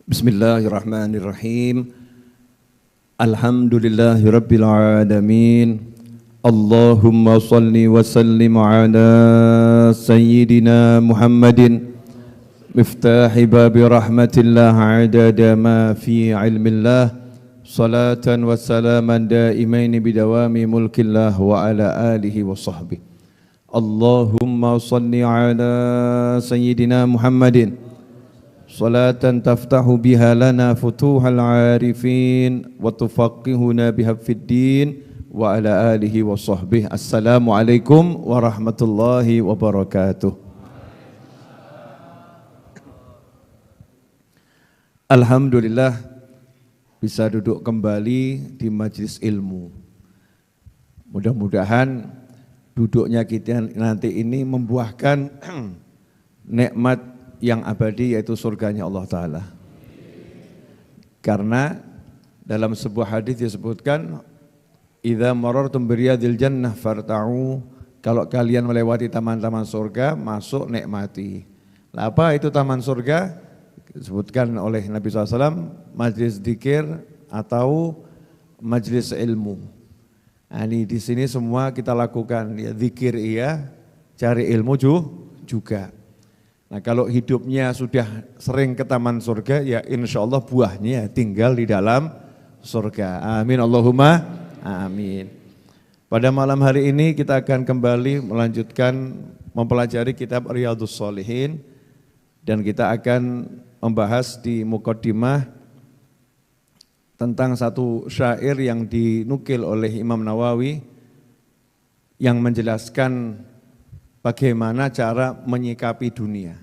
Bismillahirrahmanirrahim. Alhamdulillahi rabbil alamin. Allahumma salli wa sallim ala sayyidina Muhammadin miftahi babi rahmatillah adada ma fi ilmillah salatan wa salaman daimaini bidawami mulkillah wa ala alihi wa sahbihi. Allahumma salli ala sayyidina Muhammadin salatan taftahu biha lana futuhal arifin wa tufaqihuna biha fid din wa ala alihi wa sahbihi. Assalamualaikum warahmatullahi wabarakatuh. Alhamdulillah bisa duduk kembali di majelis ilmu. Mudah-mudahan duduknya kita nanti ini membuahkan nikmat yang abadi, yaitu surganya Allah Ta'ala. Karena dalam sebuah hadis disebutkan, idza marartum biriyadil jannah farta'u, kalau kalian melewati taman-taman surga, masuk nikmati. Nah, apa itu taman surga? Disebutkan oleh Nabi SAW, majlis dzikir atau majlis ilmu. Nah, ini di sini semua kita lakukan, ya dzikir iya, cari ilmu juga. Nah, kalau hidupnya sudah sering ke taman surga, ya insya Allah buahnya tinggal di dalam surga. Amin Allahumma amin. Pada malam hari ini kita akan kembali melanjutkan mempelajari kitab Riyadhus Shalihin, dan kita akan membahas di muqaddimah tentang satu syair yang dinukil oleh Imam Nawawi yang menjelaskan bagaimana cara menyikapi dunia.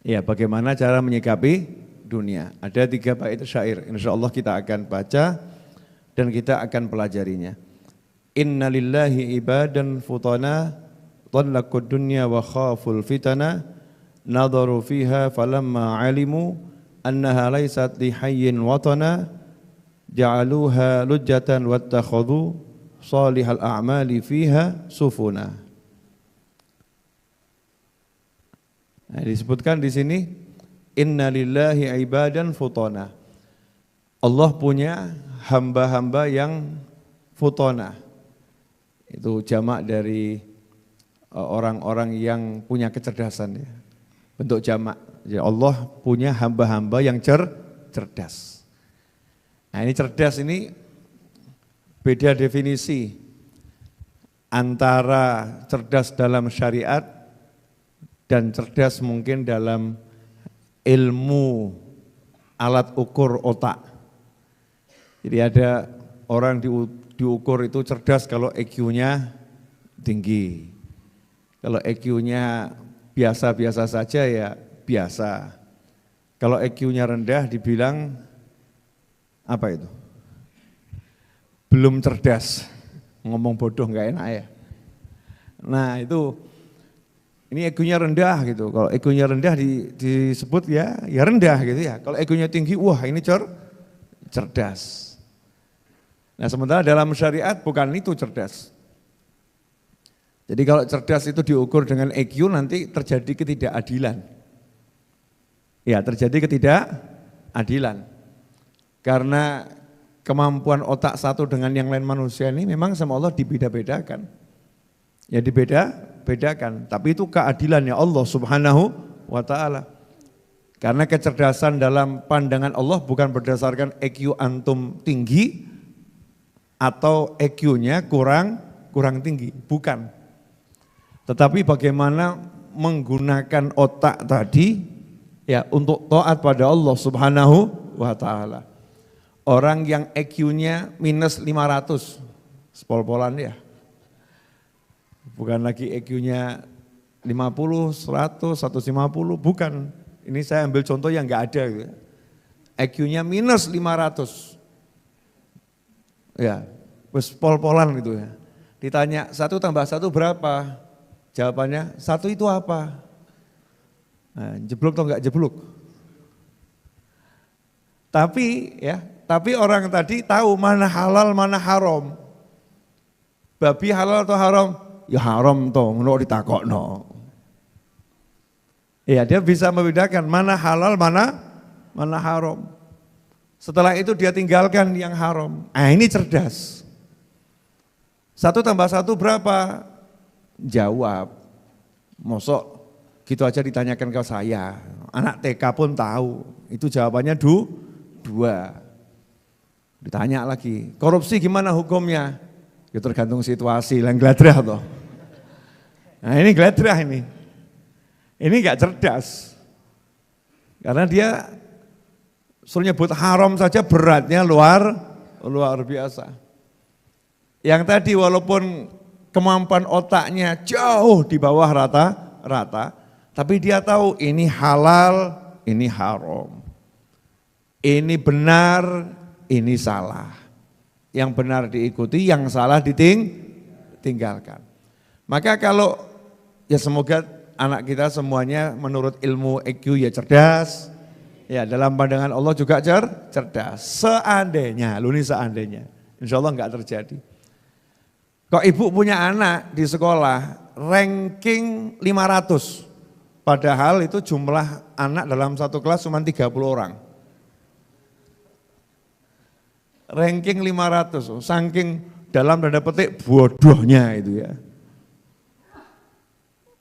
Ya, bagaimana cara menyikapi dunia. Ada 3 bait syair, insyaallah kita akan baca dan kita akan pelajarinya. Inna lillahi ibadan futana tallaqud dunya wa khaful fitana nadaru fiha falamma alimu annaha laysat li hayyin watana ja'aluha lujjatan wattakhadhu salihal a'mali fiha sufuna. Nah, disebutkan di sini inna lillahi ibadan futana. Allah punya hamba-hamba yang futana. Itu jamak dari orang-orang yang punya kecerdasan, ya. Bentuk jamak. Jadi Allah punya hamba-hamba yang cerdas. Nah, ini cerdas ini beda definisi antara cerdas dalam syariat dan cerdas mungkin dalam ilmu alat ukur otak. Jadi ada orang diukur itu cerdas kalau EQ-nya tinggi. Kalau EQ-nya biasa-biasa saja, ya biasa. Kalau EQ-nya rendah dibilang apa itu? Belum cerdas. Ngomong bodoh enggak enak ya. Nah, itu ini EQ-nya rendah gitu. Kalau EQ-nya rendah disebut ya rendah gitu ya. Kalau EQ-nya tinggi, wah ini cerdas. Nah, sementara dalam syariat bukan itu cerdas. Jadi kalau cerdas itu diukur dengan EQ, nanti terjadi ketidakadilan. Ya, terjadi ketidakadilan. Karena kemampuan otak satu dengan yang lain manusia ini memang sama Allah dibeda-bedakan. Ya dibeda-bedakan, tapi itu keadilannya Allah Subhanahu wa ta'ala. Karena kecerdasan dalam pandangan Allah bukan berdasarkan EQ antum tinggi atau EQ-nya kurang tinggi, bukan. Tetapi bagaimana menggunakan otak tadi ya untuk taat pada Allah Subhanahu wa ta'ala. Orang yang EQ-nya minus 500, sepol-polan ya. Bukan lagi EQ-nya 50, 100, 150, bukan. Ini saya ambil contoh yang enggak ada. Gitu. EQ-nya minus 500. Ya, terus pol-polan gitu ya. Ditanya 1 tambah 1 berapa? Jawabannya 1 itu apa? Nah, jeblok atau enggak jeblok? Tapi orang tadi tahu mana halal, mana haram. Babi halal atau haram? Ya haram toh, ngono ditakokno. Ya, dia bisa membedakan mana halal, mana mana haram. Setelah itu dia tinggalkan yang haram. Ini cerdas. 1 tambah 1 berapa? Jawab. Mosok gitu aja ditanyakan ke saya. Anak TK pun tahu. Itu jawabannya 2. Ditanya lagi, korupsi gimana hukumnya? Ya tergantung situasi, yang gladrah toh. Nah ini gladrah ini. Ini enggak cerdas. Karena dia suruh nyebut haram saja beratnya luar biasa. Yang tadi walaupun kemampuan otaknya jauh di bawah rata-rata, tapi dia tahu ini halal, ini haram. Ini benar, ini salah. Yang benar diikuti, yang salah ditinggalkan. Maka kalau ya semoga anak kita semuanya menurut ilmu EQ ya cerdas, ya dalam pandangan Allah juga cerdas. Seandainya, ini seandainya, insya Allah enggak terjadi. Kok ibu punya anak di sekolah ranking 500, padahal itu jumlah anak dalam satu kelas cuma 30 orang. Ranking 500, saking dalam tanda petik bodohnya itu ya.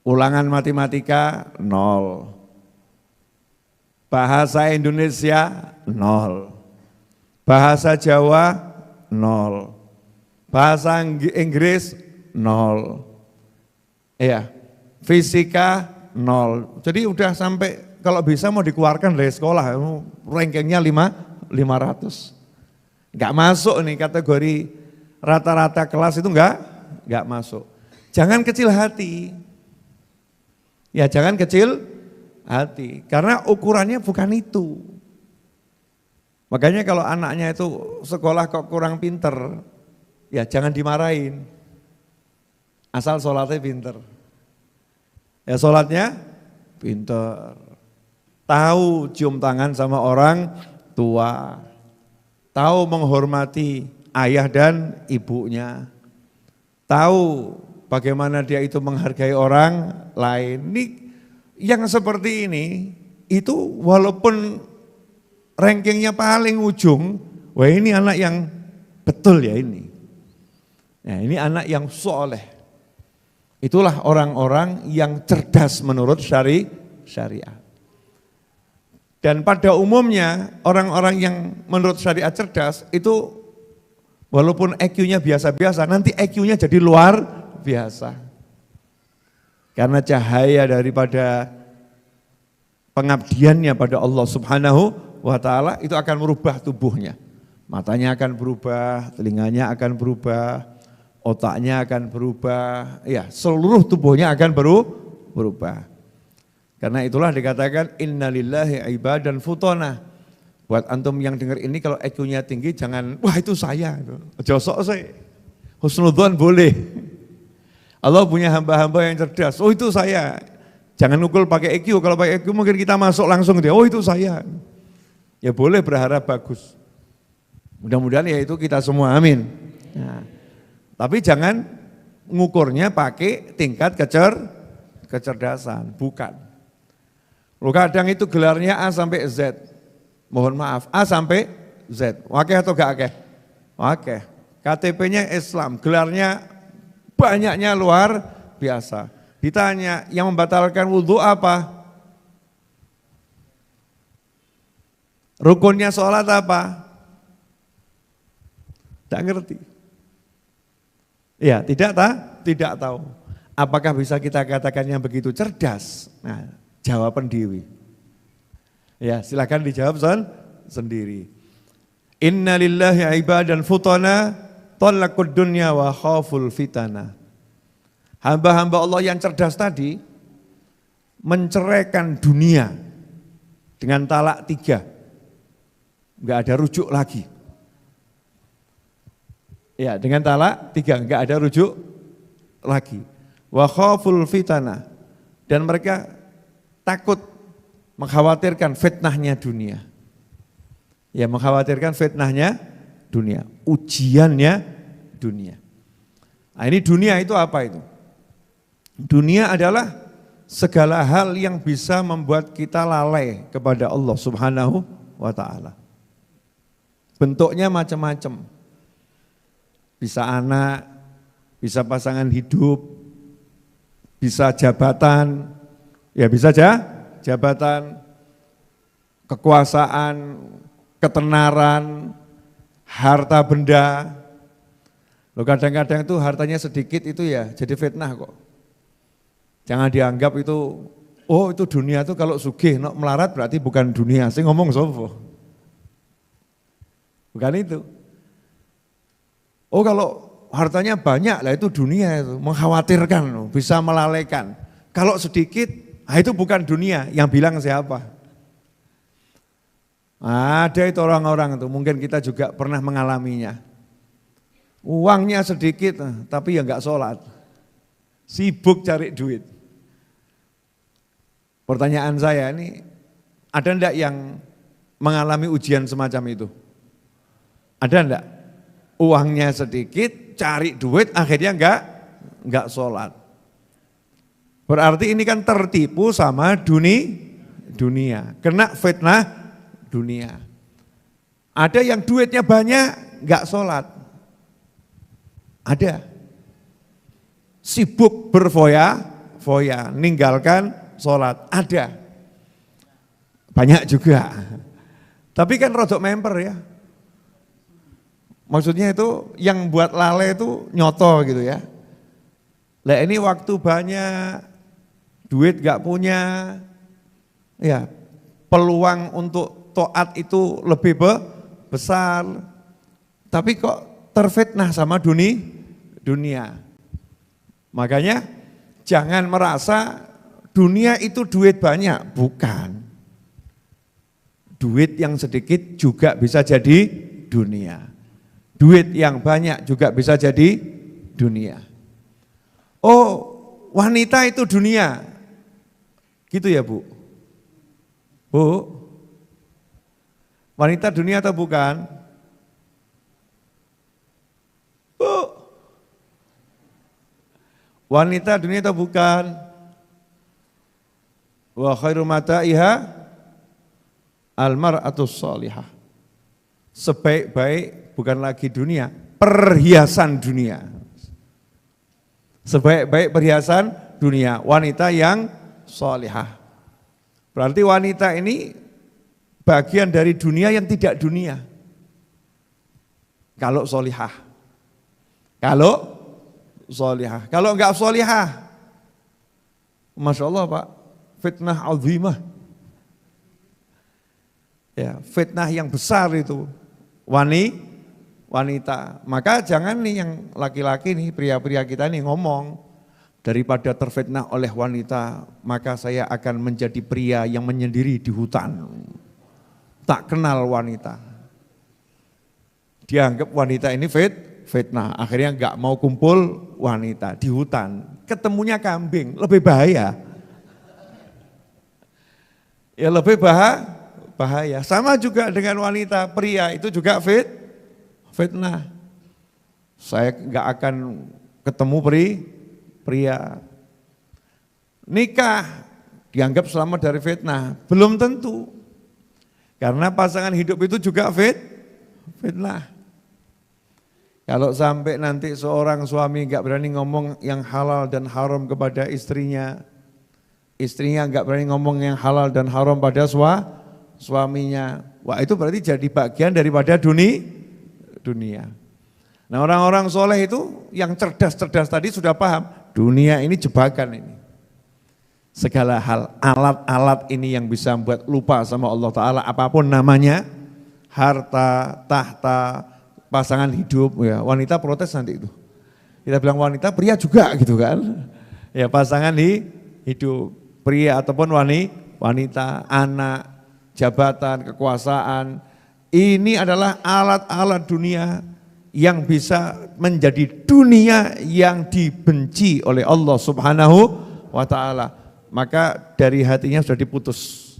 Ulangan matematika 0. Bahasa Indonesia 0. Bahasa Jawa 0. Bahasa Inggris 0. Iya. Fisika 0. Jadi udah sampai kalau bisa mau dikeluarkan dari sekolah, rankingnya 500. Enggak masuk nih kategori rata-rata kelas itu enggak masuk. Jangan kecil hati. Ya jangan kecil hati, karena ukurannya bukan itu. Makanya kalau anaknya itu sekolah kok kurang pinter, ya jangan dimarahin. Asal sholatnya pinter. Ya sholatnya pinter. Tahu cium tangan sama orang tua. Tahu menghormati ayah dan ibunya. Tahu bagaimana dia itu menghargai orang lain. Ini yang seperti ini, itu walaupun rankingnya paling ujung, wah ini anak yang betul ya ini. Nah ini anak yang soleh. Itulah orang-orang yang cerdas menurut syariat. Dan pada umumnya orang-orang yang menurut syariat cerdas itu walaupun EQ-nya biasa-biasa, nanti EQ-nya jadi luar biasa. Karena cahaya daripada pengabdiannya pada Allah Subhanahu wa ta'ala itu akan merubah tubuhnya. Matanya akan berubah, telinganya akan berubah, otaknya akan berubah, ya seluruh tubuhnya akan berubah. Karena itulah dikatakan innalillahi ibadan futona. Buat antum yang dengar ini kalau EQ-nya tinggi jangan, wah itu saya. Josok saya, husnudzon boleh. Allah punya hamba-hamba yang cerdas, oh itu saya. Jangan ukur pakai EQ, kalau pakai EQ mungkin kita masuk langsung dia, oh itu saya. Ya boleh berharap bagus. Mudah-mudahan ya itu kita semua, amin. Nah, tapi jangan ngukurnya pakai tingkat kecerdasan, bukan. Lu kadang itu gelarnya A sampai Z. Mohon maaf, A sampai Z. Wakeh atau gak akeh? Wakeh. KTP-nya Islam, gelarnya banyaknya luar biasa. Ditanya, yang membatalkan wudhu apa? Rukunnya sholat apa? Tak ngerti. Ya, tidak tahu. Apakah bisa kita katakan yang begitu cerdas? Nah, jawaban dewi. Ya, silakan dijawab sendiri. Inna lillahi ibadan futana talaqud dunya wa khaful fitana. Hamba-hamba Allah yang cerdas tadi menceraikan dunia dengan talak 3. Enggak ada rujuk lagi. Ya, dengan talak 3 enggak ada rujuk lagi. Wa khaful fitana. Dan mereka takut mengkhawatirkan fitnahnya dunia. Ya, mengkhawatirkan fitnahnya dunia, ujiannya dunia. Nah, ini dunia itu apa itu? Dunia adalah segala hal yang bisa membuat kita lalai kepada Allah Subhanahu wa ta'ala. Bentuknya macam-macam. Bisa anak, bisa pasangan hidup, bisa jabatan, ya bisa jabatan, kekuasaan, ketenaran, harta benda. Loh kadang-kadang itu hartanya sedikit itu ya jadi fitnah kok. Jangan dianggap itu, oh itu dunia itu kalau sugih, no, melarat berarti bukan dunia, saya ngomong sopo. Bukan itu. Oh kalau hartanya banyak lah itu dunia itu, mengkhawatirkan, bisa melalaikan. Kalau sedikit, itu bukan dunia, yang bilang siapa? Ada itu orang-orang itu, mungkin kita juga pernah mengalaminya. Uangnya sedikit, tapi ya enggak sholat. Sibuk cari duit. Pertanyaan saya ini, ada enggak yang mengalami ujian semacam itu? Ada enggak? Uangnya sedikit, cari duit, akhirnya enggak sholat. Berarti ini kan tertipu sama dunia, kena fitnah dunia. Ada yang duitnya banyak, enggak sholat. Ada. Sibuk berfoya-foya, ninggalkan sholat. Ada. Banyak juga. Tapi kan rodok memper ya. Maksudnya itu yang buat lale itu nyoto gitu ya. Lah ini waktu banyak, duit gak punya, ya peluang untuk taat itu lebih besar. Tapi kok terfitnah sama dunia. Makanya jangan merasa dunia itu duit banyak, bukan. Duit yang sedikit juga bisa jadi dunia. Duit yang banyak juga bisa jadi dunia. Oh, wanita itu dunia. Gitu ya, Bu? Bu? Wanita dunia atau bukan? Bu? Wanita dunia atau bukan? Wa khairu mata'iha al-mar'atus shalihah. Sebaik-baik bukan lagi dunia, perhiasan dunia. Sebaik-baik perhiasan dunia, wanita yang shalihah. Berarti wanita ini bagian dari dunia yang tidak dunia. Kalau shalihah. Kalau shalihah. Kalau enggak shalihah, Masya Allah Pak, fitnah azimah. Ya, fitnah yang besar itu. Wanita. Maka jangan nih yang laki-laki nih, pria-pria kita nih ngomong, daripada terfitnah oleh wanita, maka saya akan menjadi pria yang menyendiri di hutan. Tak kenal wanita. Dianggap wanita ini fitnah, akhirnya enggak mau kumpul wanita di hutan. Ketemunya kambing, lebih bahaya. Ya lebih bahaya. Sama juga dengan wanita, pria itu juga fitnah. Saya enggak akan ketemu pria. Nikah dianggap selamat dari fitnah, belum tentu. Karena pasangan hidup itu juga fitnah. Kalau sampai nanti seorang suami enggak berani ngomong yang halal dan haram kepada istrinya enggak berani ngomong yang halal dan haram pada suaminya, wah itu berarti jadi bagian daripada dunia. Nah orang-orang soleh itu yang cerdas-cerdas tadi sudah paham, dunia ini jebakan ini. Segala hal, alat-alat ini yang bisa membuat lupa sama Allah Ta'ala, apapun namanya, harta, tahta, pasangan hidup, ya wanita protes nanti itu. Kita bilang wanita, pria juga gitu kan. Ya pasangan hidup, pria ataupun wanita, anak, jabatan, kekuasaan, ini adalah alat-alat dunia yang bisa menjadi dunia yang dibenci oleh Allah Subhanahu wa ta'ala. Maka dari hatinya sudah diputus.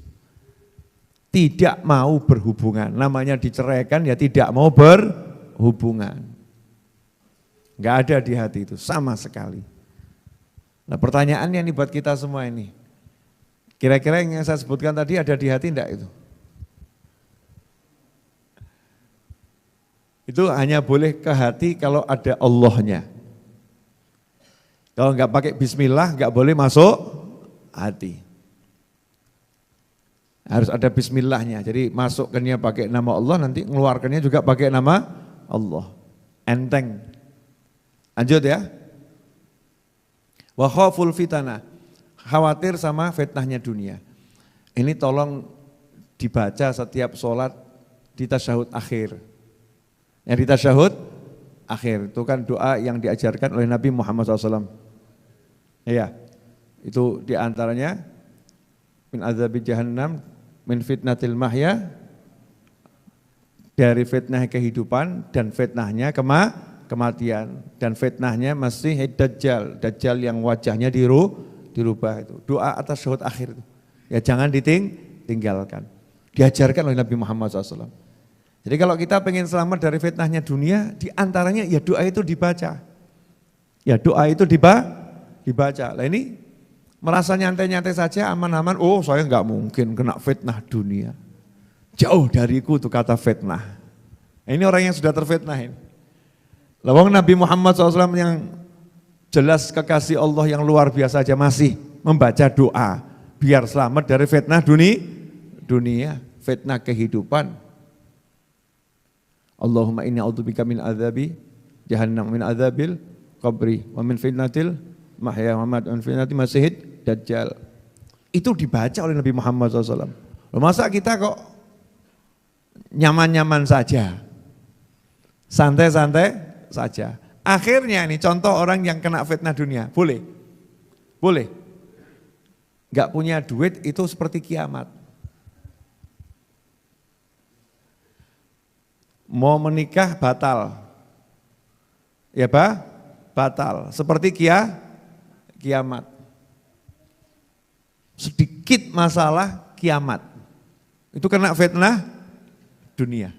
Tidak mau berhubungan, namanya diceraikan ya tidak mau berhubungan. Enggak ada di hati itu sama sekali. Nah pertanyaannya nih buat kita semua ini. Kira-kira yang saya sebutkan tadi ada di hati enggak itu? Itu hanya boleh ke hati kalau ada Allahnya. Kalau nggak pakai bismillah nggak boleh masuk hati. Harus ada bismillahnya. Jadi masukkannya pakai nama Allah, nanti ngeluarkannya juga pakai nama Allah. Enteng. Lanjut ya. Wa khaful fitnah. Khawatir sama fitnahnya dunia. Ini tolong dibaca setiap sholat di tasyahud akhir. Yang di tasyahud akhir itu kan doa yang diajarkan oleh Nabi Muhammad SAW. Iya, itu diantaranya min azabi jahannam, min fitnatil mahya, dari fitnah kehidupan dan fitnahnya kematian, dan fitnahnya masih dajjal, dajjal yang wajahnya dirubah itu. Doa atas syahud akhir itu. Ya jangan ditinggalkan. Diajarkan oleh Nabi Muhammad SAW. Jadi kalau kita pengen selamat dari fitnahnya dunia, diantaranya ya doa itu dibaca. Ya doa itu dibaca. Lah ini merasa nyantai-nyantai saja, aman-aman, oh saya enggak mungkin kena fitnah dunia. Jauh dariku tuh kata fitnah. Ini orang yang sudah terfitnah ini. Lawang Nabi Muhammad SAW yang jelas kekasih Allah yang luar biasa aja masih membaca doa biar selamat dari fitnah dunia, fitnah kehidupan. Allahumma inni a'udzubika min adzabi jahannam, min adzabil qabri, wa min fitnatil mahya Muhammad anfinati masihid dajjal. Itu dibaca oleh Nabi Muhammad SAW. Masa kita kok nyaman-nyaman saja, santai-santai saja. Akhirnya ini contoh orang yang kena fitnah dunia, boleh? Boleh. Gak punya duit itu seperti kiamat. Mau menikah batal, ya Pak? Batal, seperti kiamat. Sedikit masalah kiamat. Itu kena fitnah dunia.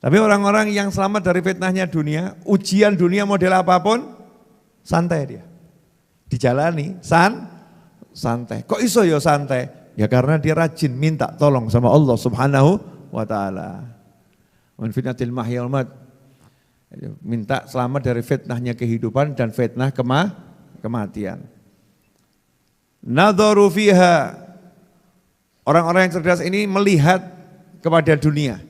Tapi orang-orang yang selamat dari fitnahnya dunia, ujian dunia model apapun, santai dia. Dijalani, santai. Kok iso ya santai? Ya karena dia rajin minta tolong sama Allah Subhanahu wa ta'ala. Min fitnatil mahya wal mamat. Minta selamat dari fitnahnya kehidupan dan fitnah kematian. Nadharu fiha. Orang-orang yang cerdas ini melihat kepada dunia.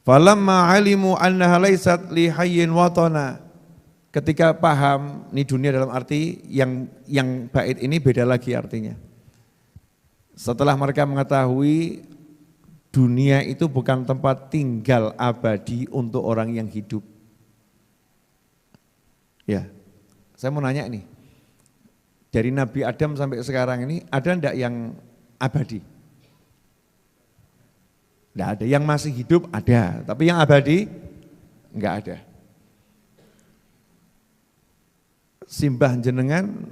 Falamma alimu annaha laysat li hayyin watana. Ketika paham ini dunia dalam arti yang bait ini beda lagi artinya. Setelah mereka mengetahui dunia itu bukan tempat tinggal abadi untuk orang yang hidup. Ya, saya mau nanya nih, dari Nabi Adam sampai sekarang ini ada enggak yang abadi? Enggak ada, yang masih hidup ada, tapi yang abadi enggak ada. Simbah jenengan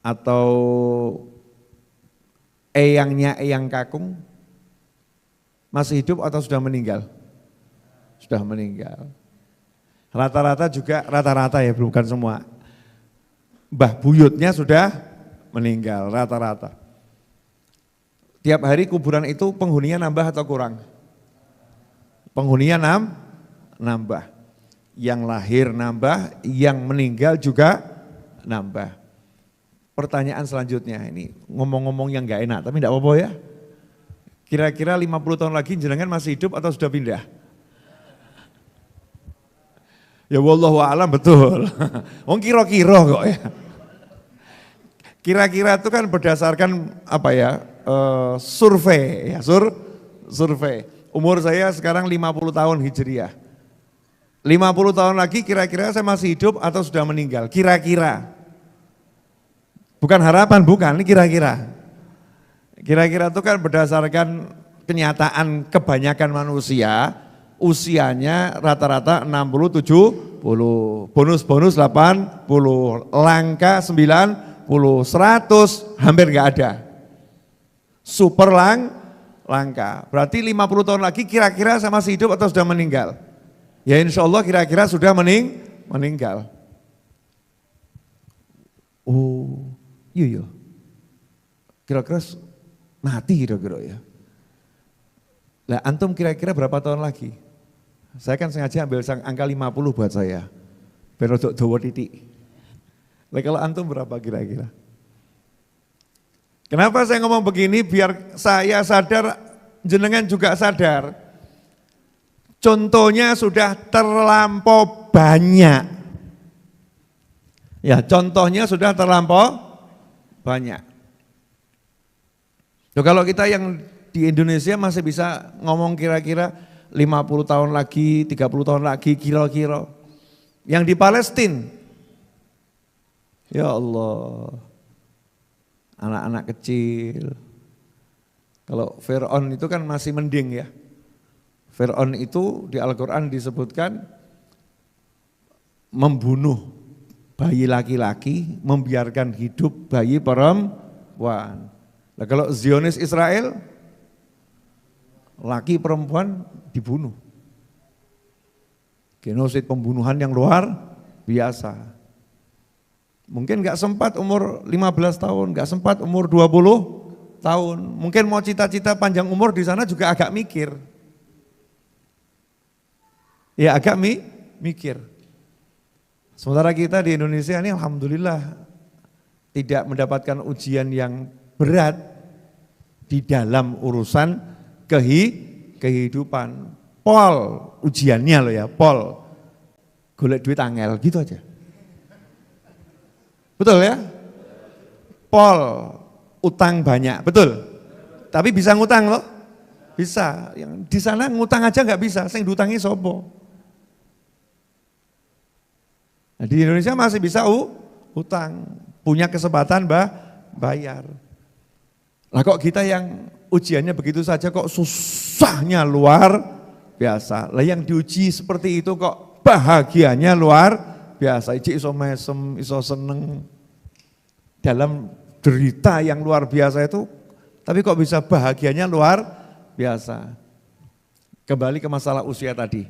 atau eyangnya eyang kakung masih hidup atau sudah meninggal? Sudah meninggal. Rata-rata juga, rata-rata ya bukan semua. Mbah buyutnya sudah meninggal, rata-rata. Tiap hari kuburan itu penghuninya nambah atau kurang? Penghuninya nambah. Yang lahir nambah, yang meninggal juga nambah. Pertanyaan selanjutnya, ini ngomong-ngomong yang gak enak, tapi enggak apa-apa ya. Kira-kira 50 tahun lagi jenengan masih hidup atau sudah pindah? Ya wallahu a'lam betul. Wong kira-kira kok ya. Kira-kira itu kan berdasarkan apa ya? Survei ya, survei. Umur saya sekarang 50 tahun Hijriah. 50 tahun lagi kira-kira saya masih hidup atau sudah meninggal? Kira-kira. Bukan harapan, bukan, ini kira-kira. Kira-kira itu kan berdasarkan kenyataan kebanyakan manusia, usianya rata-rata 60, 70, bonus-bonus 80, langka 90, 100 hampir enggak ada. Super langka. Berarti 50 tahun lagi kira-kira saya masih hidup atau sudah meninggal? Ya insya Allah kira-kira sudah meninggal. Oh, iya. Kira-kira mati kira-kira ya. Lah antum kira-kira berapa tahun lagi? Saya kan sengaja ambil angka 50 buat saya. Biar untuk dawa titik. Lah kalau antum berapa kira-kira? Kenapa saya ngomong begini? Biar saya sadar, jenengan juga sadar. Contohnya sudah terlampau banyak. Ya, contohnya sudah terlampau banyak. Loh, kalau kita yang di Indonesia masih bisa ngomong kira-kira 50 tahun lagi, 30 tahun lagi, kira-kira. Yang di Palestina, ya Allah, anak-anak kecil. Kalau Fir'aun itu kan masih mending ya. Fir'aun itu di Al-Quran disebutkan membunuh bayi laki-laki, membiarkan hidup bayi perempuan. Nah, kalau Zionis Israel, laki perempuan dibunuh. Genosid, pembunuhan yang luar biasa. Mungkin gak sempat umur 15 tahun, gak sempat umur 20 tahun. Mungkin mau cita-cita panjang umur di sana juga agak mikir. Ya agak mikir. Sementara kita di Indonesia ini alhamdulillah tidak mendapatkan ujian yang berat di dalam urusan kehidupan. Pol ujiannya loh ya, pol golek duit angel gitu aja. Betul ya? Pol utang banyak, betul. Tapi bisa ngutang loh. Bisa. Yang di sana ngutang aja nggak bisa, sing diutangi sopo. Nah, di Indonesia masih bisa utang, punya kesempatan bayar. Lah kok kita yang ujiannya begitu saja kok susahnya luar biasa. Lah yang diuji seperti itu kok bahagianya luar biasa. Iso mesem, iso seneng. Dalam derita yang luar biasa itu, tapi kok bisa bahagianya luar biasa. Kembali ke masalah usia tadi.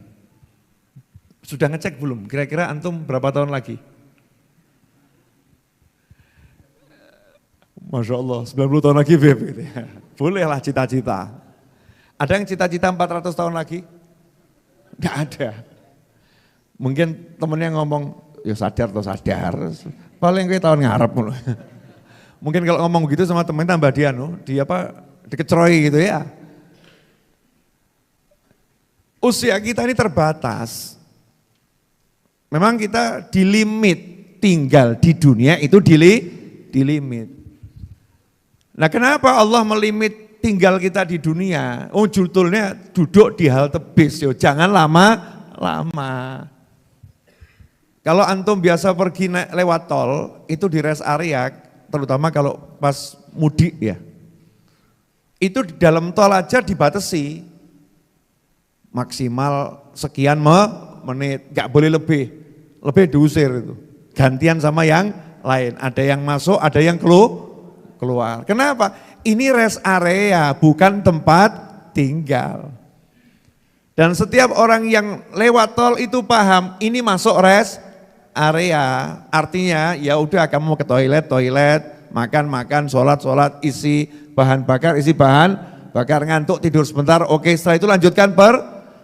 Sudah ngecek belum? Kira-kira antum berapa tahun lagi? Masya Allah, 90 tahun lagi Beb. Gitu ya. Bolehlah cita-cita. Ada yang cita-cita 400 tahun lagi? Enggak ada. Mungkin temennya ngomong, ya sadar atau sadar. Paling kayak tahun ngarep. Mungkin kalau ngomong begitu sama temen tambah dikeceroy gitu ya. Usia kita ini terbatas. Memang kita dilimit tinggal di dunia itu dilimit. Nah kenapa Allah melimit tinggal kita di dunia? Oh judulnya duduk di halte bis, yo jangan lama-lama. Kalau antum biasa pergi lewat tol, itu di rest area, terutama kalau pas mudik ya. Itu di dalam tol aja dibatasi. Maksimal sekian menit, gak boleh lebih diusir itu. Gantian sama yang lain, ada yang masuk, ada yang keluar. Kenapa? Ini rest area, bukan tempat tinggal. Dan setiap orang yang lewat tol itu paham, ini masuk rest area. Artinya ya udah kamu mau ke toilet, makan, sholat, isi bahan bakar, ngantuk, tidur sebentar, oke setelah itu lanjutkan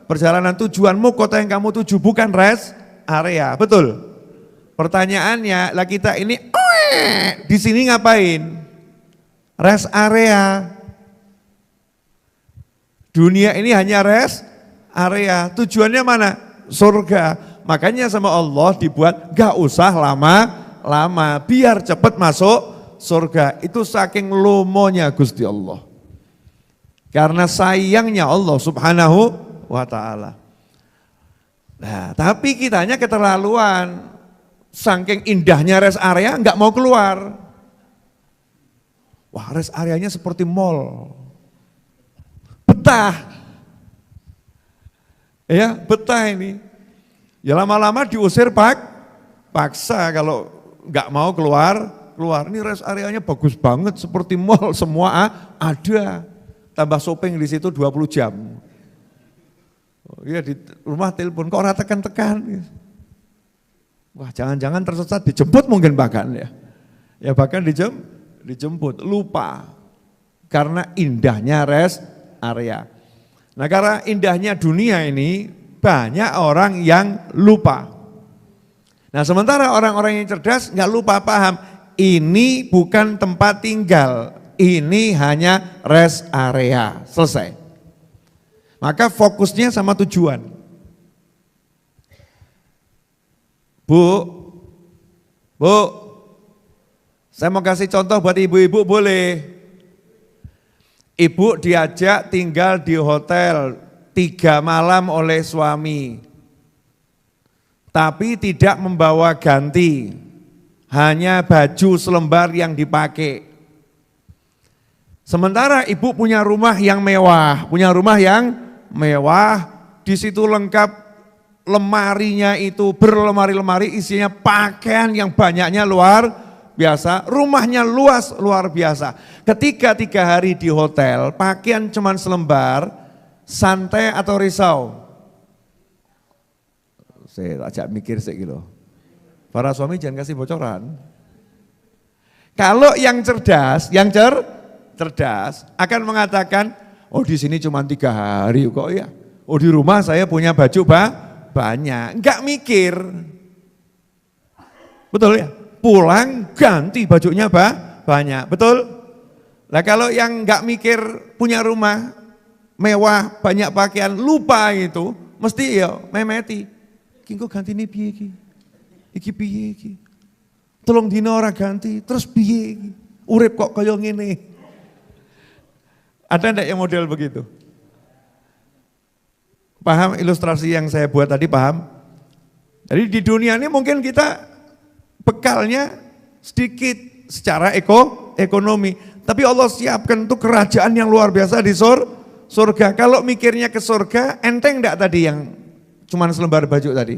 perjalanan tujuanmu, kota yang kamu tuju, bukan rest area, betul? Pertanyaannya, lah kita ini di sini ngapain? Rest area. Dunia ini hanya rest area. Tujuannya mana? Surga. Makanya sama Allah dibuat gak usah lama-lama, biar cepat masuk surga. Itu saking lomonya Gusti Allah. Karena sayangnya Allah subhanahu wa ta'ala. Nah, tapi kitanya keterlaluan. Saking indahnya rest area gak mau keluar. Wah, rest areanya seperti mall. Betah. Ya, betah ini. Ya lama-lama diusir paksa kalau nggak mau keluar. Ini rest areanya bagus banget seperti mall, semua ada. Tambah shopping di situ 20 jam. Oh, iya di rumah telepon kok ora tekan-tekan. Wah, jangan-jangan tersesat dijemput mungkin bahkan ya. Ya bahkan dijemput, lupa karena indahnya rest area. Nah, karena indahnya dunia ini banyak orang yang lupa. Nah, sementara orang-orang yang cerdas nggak lupa paham, ini bukan tempat tinggal, ini hanya rest area, selesai. Maka fokusnya sama tujuan. Bu, saya mau kasih contoh buat ibu-ibu boleh. Ibu diajak tinggal di hotel 3 malam oleh suami, tapi tidak membawa ganti, hanya baju selembar yang dipakai. Sementara ibu punya rumah yang mewah, di situ lengkap lemarinya itu berlemari-lemari isinya pakaian yang banyaknya luar biasa, rumahnya luas luar biasa. Ketika 3 hari di hotel, pakaian cuman selembar, santai atau risau? Saya ajak mikir gitu. Para suami jangan kasih bocoran. Kalau yang cerdas, cerdas akan mengatakan, oh di sini cuma 3 hari kok ya. Oh di rumah saya punya baju banyak, enggak mikir. Betul ya? Pulang ganti bajunya banyak, betul? Nah kalau yang enggak mikir punya rumah mewah, banyak pakaian, lupa itu, mesti ya memeti. Ki kok gantine piye iki? Iki piye iki? Tolong dina ora ganti, terus piye iki? Urip kok kaya ngene. Ada enggak yang model begitu? Paham ilustrasi yang saya buat tadi, paham? Jadi di dunia ini mungkin kita bekalnya sedikit secara ekonomi, tapi Allah siapkan untuk kerajaan yang luar biasa di surga. Kalau mikirnya ke surga, enteng enggak tadi yang cuman selembar baju tadi?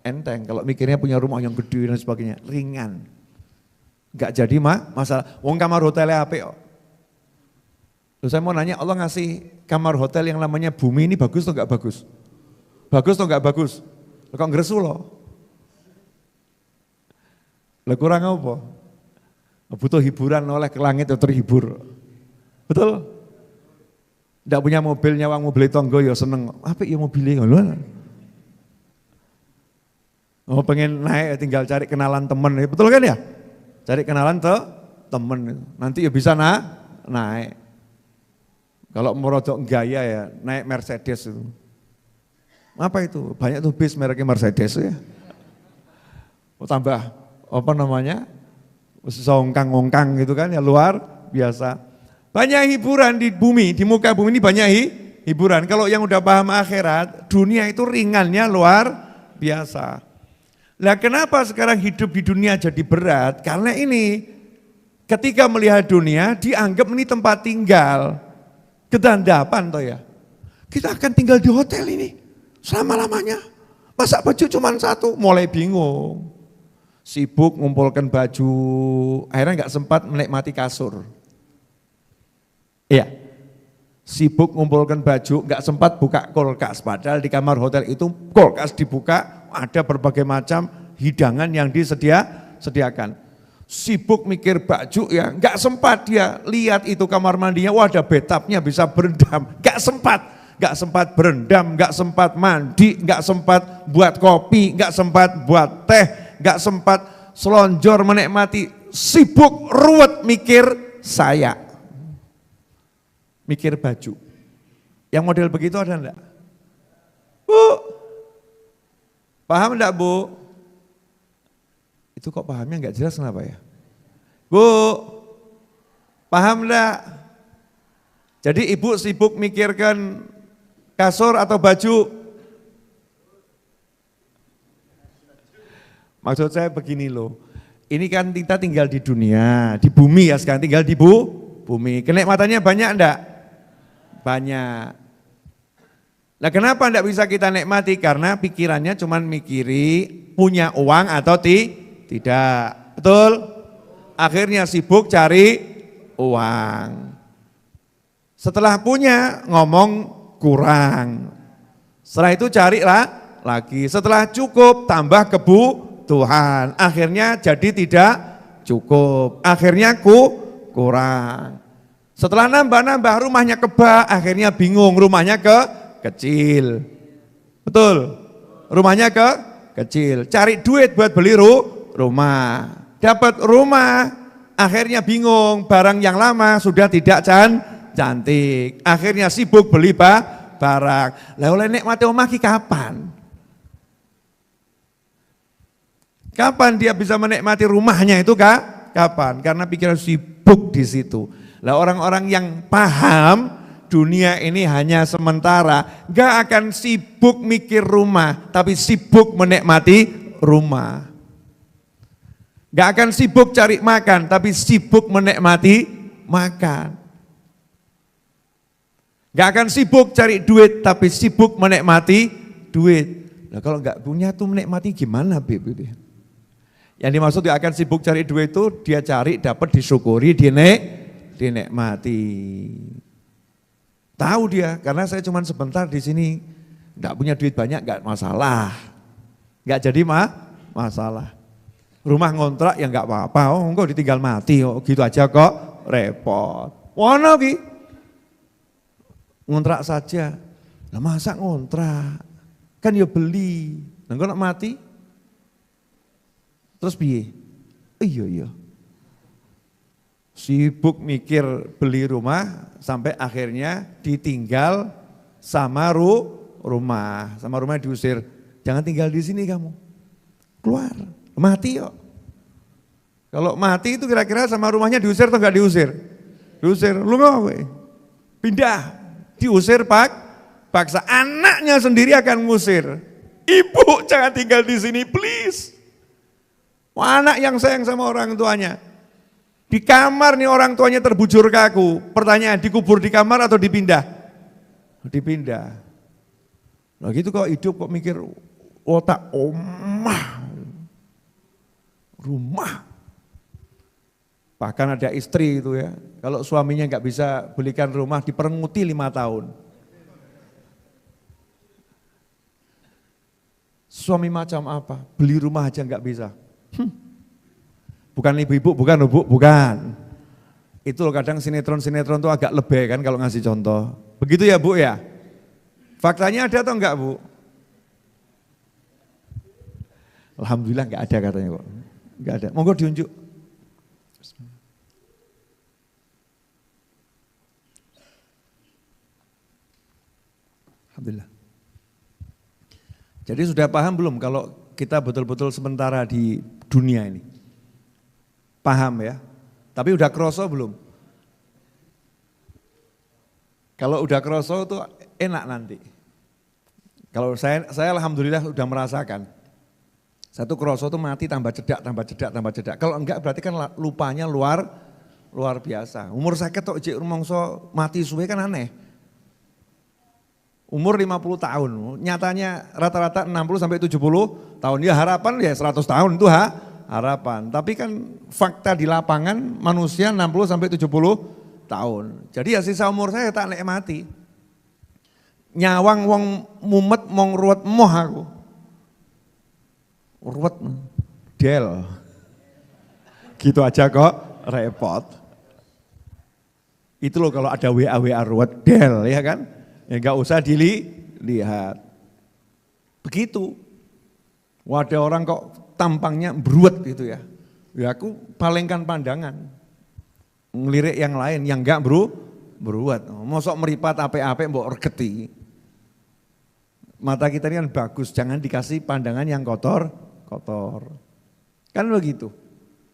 Enteng. Kalau mikirnya punya rumah yang gede dan sebagainya, ringan. Enggak jadi masalah. Wong kamar hotelnya apik kok. Loh, saya mau nanya, Allah ngasih kamar hotel yang namanya bumi ini bagus atau enggak bagus? Bagus atau enggak bagus? Loh, kok ngresu loh? Lah kurang apa? Butuh hiburan oleh ke langit ya terhibur. Betul? Ndak punya mobil, nyawang mobil tonggo ya seneng. Apa ya mobilnya ngono? Oh pengen naik tinggal cari kenalan temen, betul kan ya? Cari kenalan temen, nanti ya bisa naik. Kalau mau rodok gaya ya naik Mercedes itu. Apa itu? Banyak tuh bis mereknya Mercedes ya. Oh tambah apa namanya, songkang-ongkang gitu kan ya, luar biasa. Banyak hiburan di bumi, di muka bumi ini banyak hiburan. Kalau yang udah paham akhirat, dunia itu ringannya luar biasa. Lah kenapa sekarang hidup di dunia jadi berat? Karena ini, ketika melihat dunia dianggap ini tempat tinggal, kedandapan toh ya. Kita akan tinggal di hotel ini selama-lamanya. Masa baju cuma 1, mulai bingung. Sibuk ngumpulkan baju, akhirnya nggak sempat menikmati kasur. Iya, sibuk ngumpulkan baju, nggak sempat buka kulkas. Padahal di kamar hotel itu kulkas dibuka, ada berbagai macam hidangan yang disediakan. Sibuk mikir baju ya, nggak sempat dia lihat itu kamar mandinya, wah ada bathtubnya bisa berendam, nggak sempat berendam, nggak sempat mandi, nggak sempat buat kopi, nggak sempat buat teh. Gak sempat selonjor menikmati, sibuk ruwet mikir saya. Mikir baju. Yang model begitu ada enggak? Bu, paham enggak Bu? Itu kok pahamnya enggak jelas kenapa ya? Bu, paham enggak? Jadi ibu sibuk mikirkan kasur atau baju? Maksud saya begini loh, ini kan kita tinggal di dunia, di bumi ya sekarang, tinggal di bumi. Kenikmatannya banyak enggak? Banyak. Nah kenapa enggak bisa kita nikmati? Karena pikirannya cuma mikiri punya uang atau tidak. Betul? Akhirnya sibuk cari uang. Setelah punya ngomong kurang. Setelah itu carilah lagi. Setelah cukup tambah Tuhan, akhirnya jadi tidak cukup, akhirnya kurang. Setelah nambah-nambah rumahnya kebak, akhirnya bingung, rumahnya kecil. Betul? Rumahnya kecil. Cari duit buat beli rumah. Dapat rumah, akhirnya bingung, barang yang lama sudah tidak cantik. Akhirnya sibuk beli barang. Lah oleh nikmati omah ki kapan? Kapan dia bisa menikmati rumahnya itu kapan? Karena pikiran sibuk di situ. Lah orang-orang yang paham dunia ini hanya sementara, gak akan sibuk mikir rumah, tapi sibuk menikmati rumah. Gak akan sibuk cari makan, tapi sibuk menikmati makan. Gak akan sibuk cari duit, tapi sibuk menikmati duit. Nah kalau gak punya tuh menikmati gimana Beb? Yang dimaksud gak akan sibuk cari duit itu dia cari, dapat, disyukuri, dinikmati. Tahu dia, karena saya cuma sebentar di sini, nggak punya duit banyak, nggak masalah, nggak jadi masalah. Rumah ngontrak ya nggak apa-apa, oh enggak ditinggal mati, oh gitu aja kok repot. Wono ki, ngontrak saja, lah masa ngontrak, kan ya beli, nggak nak mati, terus piye? Iya. Sibuk mikir beli rumah sampai akhirnya ditinggal sama rumah diusir. Jangan tinggal di sini kamu, keluar, mati yuk. Kalau mati itu kira-kira sama rumahnya diusir atau enggak diusir? Diusir, lu nggak pindah, diusir paksa. Anaknya sendiri akan ngusir. Ibu jangan tinggal di sini please. Anak yang sayang sama orang tuanya. Di kamar nih orang tuanya terbujur kaku. Pertanyaan, dikubur di kamar atau dipindah? Dipindah. Nah gitu kok hidup kok mikir otak rumah. Bahkan ada istri itu ya, kalau suaminya nggak bisa belikan rumah diperenguti 5 tahun. Suami macam apa? Beli rumah aja nggak bisa. Bukan ibu-ibu, bukan. Itu loh kadang sinetron-sinetron tuh agak lebih kan kalau ngasih contoh. Begitu ya Bu ya? Faktanya ada atau enggak Bu? Alhamdulillah enggak ada katanya kok. Enggak ada. Monggo diunjuk. Alhamdulillah. Jadi sudah paham belum kalau kita betul-betul sementara di dunia ini? Paham ya? Tapi udah kroso belum? Kalau udah kroso itu enak nanti. Kalau saya alhamdulillah udah merasakan. Satu kroso itu mati tambah cedak. Kalau enggak berarti kan lupanya luar biasa. Umur sakit tok jek rumangsa mati suwe kan aneh. Umur 50 tahun, nyatanya rata-rata 60 sampai 70 tahun. Ya harapan ya 100 tahun itu harapan. Tapi kan fakta di lapangan manusia 60 sampai 70 tahun. Jadi ya sisa umur saya tak nikmati. Nyawang wong mumet mong ruwet moh aku. Ruwet del. Gitu aja kok repot. Itu loh kalau ada WA ruwet del ya kan. Ya enggak usah dilihat. Begitu. Ada orang kok tampangnya beruat gitu ya. Ya aku palingkan pandangan. Ngelirik yang lain yang enggak beruat. Mosok meripat ape-ape mbok regeti. Mata kita ini kan bagus, jangan dikasih pandangan yang kotor. Kan begitu.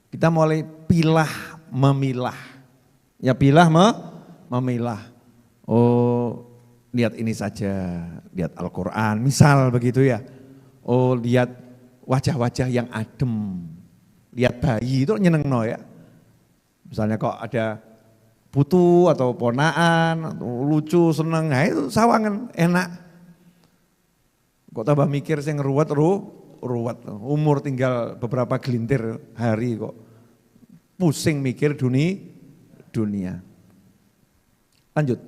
Kita mulai pilah memilah. Ya pilah memilah. Oh, lihat ini saja, lihat Al-Qur'an, misal begitu ya. Oh, lihat wajah-wajah yang adem. Lihat bayi itu nyenengno ya. Misalnya kok ada putu atau ponaan, atau lucu, seneng, nah itu sawangan, enak. Kok tambah mikir sing ruwet, umur tinggal beberapa gelintir hari kok. Pusing mikir dunia. Lanjut.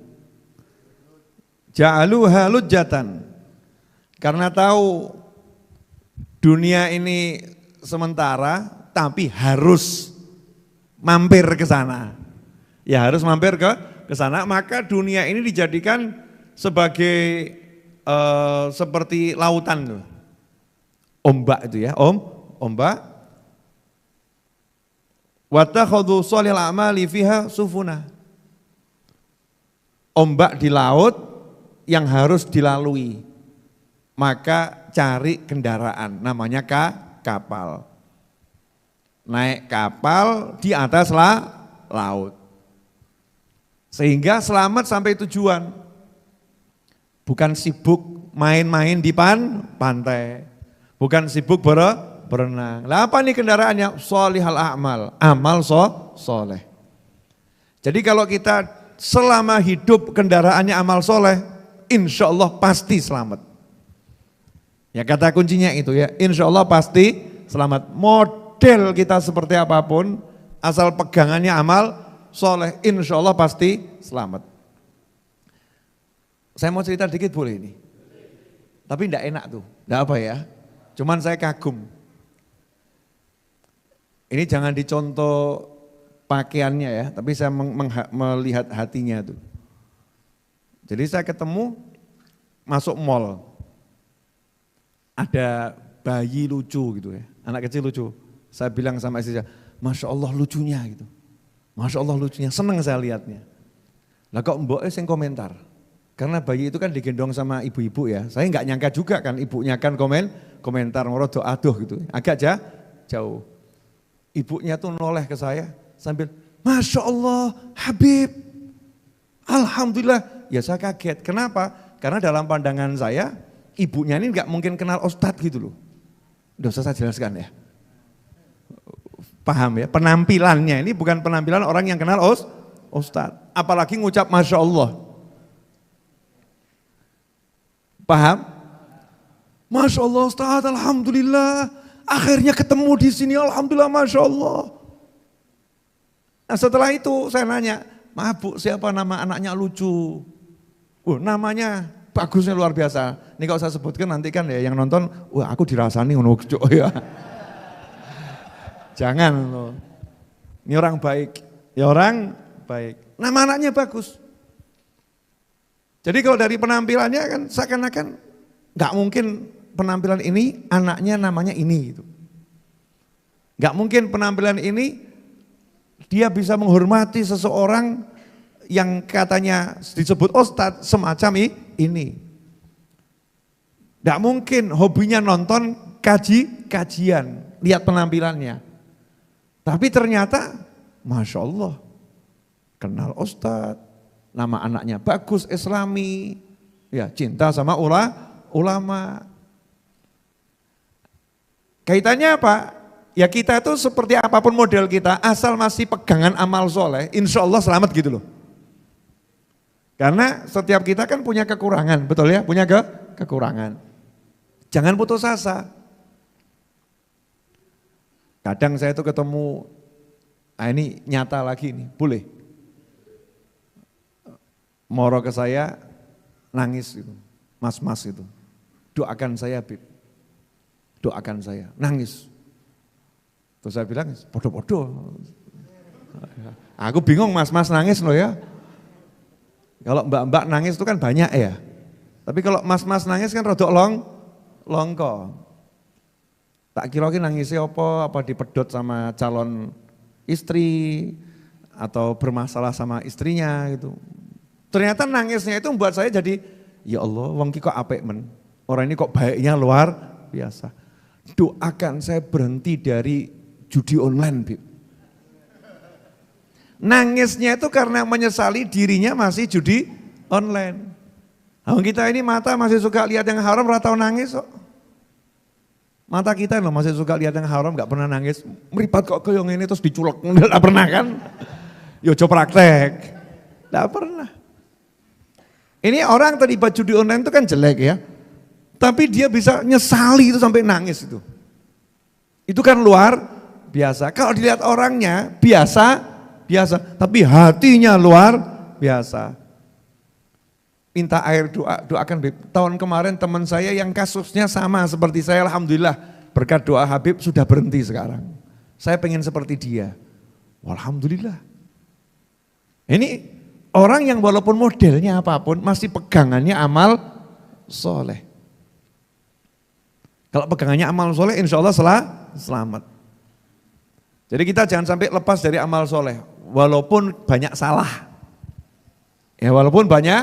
Ja'aluha lujjatan. Karena tahu dunia ini sementara, tapi harus mampir ke sana. Ya harus mampir ke ke sana, maka dunia ini dijadikan sebagai seperti lautan tuh. Ombak itu ya, ombak. Wattakhadhu shalihal a'mali fiha sufuna. Ombak di laut yang harus dilalui. Maka cari kendaraan, namanya kapal. Naik kapal di atas laut. Sehingga selamat sampai tujuan. Bukan sibuk main-main di pantai. Bukan sibuk berenang. Lah apa nih kendaraannya? Sholihal a'mal, amal soleh. Jadi kalau kita selama hidup kendaraannya amal soleh, insya Allah pasti selamat. Ya kata kuncinya itu ya, insya Allah pasti selamat. Model kita seperti apapun, asal pegangannya amal soleh, insya Allah pasti selamat. Saya mau cerita dikit boleh ini? Tapi enggak enak tuh, enggak apa ya. Cuman saya kagum. Ini jangan dicontoh pakaiannya ya, tapi saya melihat hatinya tuh. Jadi saya ketemu, masuk mall. Ada bayi lucu gitu ya, anak kecil lucu. Saya bilang sama istri saya, Masya Allah lucunya gitu. Masya Allah lucunya, seneng saya lihatnya. Lah kok mboknya yang komentar. Karena bayi itu kan digendong sama ibu-ibu ya. Saya nggak nyangka juga kan ibunya kan komentar ngorodo aduh gitu. Agak jauh. Ibunya tuh noleh ke saya sambil Masya Allah Habib. Alhamdulillah. Ya saya kaget. Kenapa? Karena dalam pandangan saya ibunya ini nggak mungkin kenal Ustadz gitu loh. Udah usah saya jelaskan ya. Paham ya? Penampilannya ini bukan penampilan orang yang kenal Ustadz. Apalagi ngucap Masya Allah. Paham? Masya Allah Ustaz, Alhamdulillah. Akhirnya ketemu di sini, Alhamdulillah, Masya Allah. Nah setelah itu saya nanya, maaf Bu, siapa nama anaknya lucu? Namanya bagusnya luar biasa. Ini kalau saya sebutkan nanti kan ya yang nonton, wah aku dirasani ngono ya. Jangan loh. Ini orang baik. Ya orang baik. Nama anaknya bagus. Jadi kalau dari penampilannya kan seakan-akan nggak mungkin penampilan ini anaknya namanya ini gitu. Nggak mungkin penampilan ini dia bisa menghormati seseorang yang katanya disebut ustadz semacam ini. Nggak mungkin hobinya nonton kajian, lihat penampilannya. Tapi ternyata Masya Allah kenal ustadz. Nama anaknya bagus, islami, ya cinta sama ulama. Kaitannya apa? Ya kita itu seperti apapun model kita, asal masih pegangan amal soleh, insya Allah selamat gitu loh. Karena setiap kita kan punya kekurangan, betul ya? Punya kekurangan. Jangan putus asa. Kadang saya itu ketemu, ini nyata lagi nih, boleh. Moro ke saya, nangis gitu, mas-mas itu. Doakan saya Bib, doakan saya, nangis. Terus saya bilang, podo-podo. Aku bingung mas-mas nangis loh ya. Kalau mbak-mbak nangis itu kan banyak ya. Tapi kalau mas-mas nangis kan rodok longko. Tak kira-kira nangisnya apa dipedot sama calon istri, atau bermasalah sama istrinya gitu. Ternyata nangisnya itu membuat saya jadi, ya Allah, wong ki kok apik men. Orang ini kok baiknya luar biasa. Doakan saya berhenti dari judi online, Bib. Nangisnya itu karena menyesali dirinya masih judi online. Nah, kita ini mata masih suka lihat yang haram, ora tau nangis kok. Mata kita loh masih suka lihat yang haram, gak pernah nangis. Meripat kok ke yang ini terus diculek, gak pernah kan? Yo coba praktek, gak pernah. Ini orang terlibat judi online itu kan jelek ya. Tapi dia bisa nyesali itu sampai nangis itu. Itu kan luar biasa. Kalau dilihat orangnya biasa. Tapi hatinya luar biasa. Minta air doakan Habib. Tahun kemarin teman saya yang kasusnya sama seperti saya, alhamdulillah berkat doa Habib sudah berhenti sekarang. Saya pengen seperti dia. Alhamdulillah. Ini Orang yang walaupun modelnya apapun masih pegangannya amal soleh. Kalau pegangannya amal soleh insya Allah selamat. Jadi kita jangan sampai lepas dari amal soleh, walaupun banyak salah. Ya walaupun banyak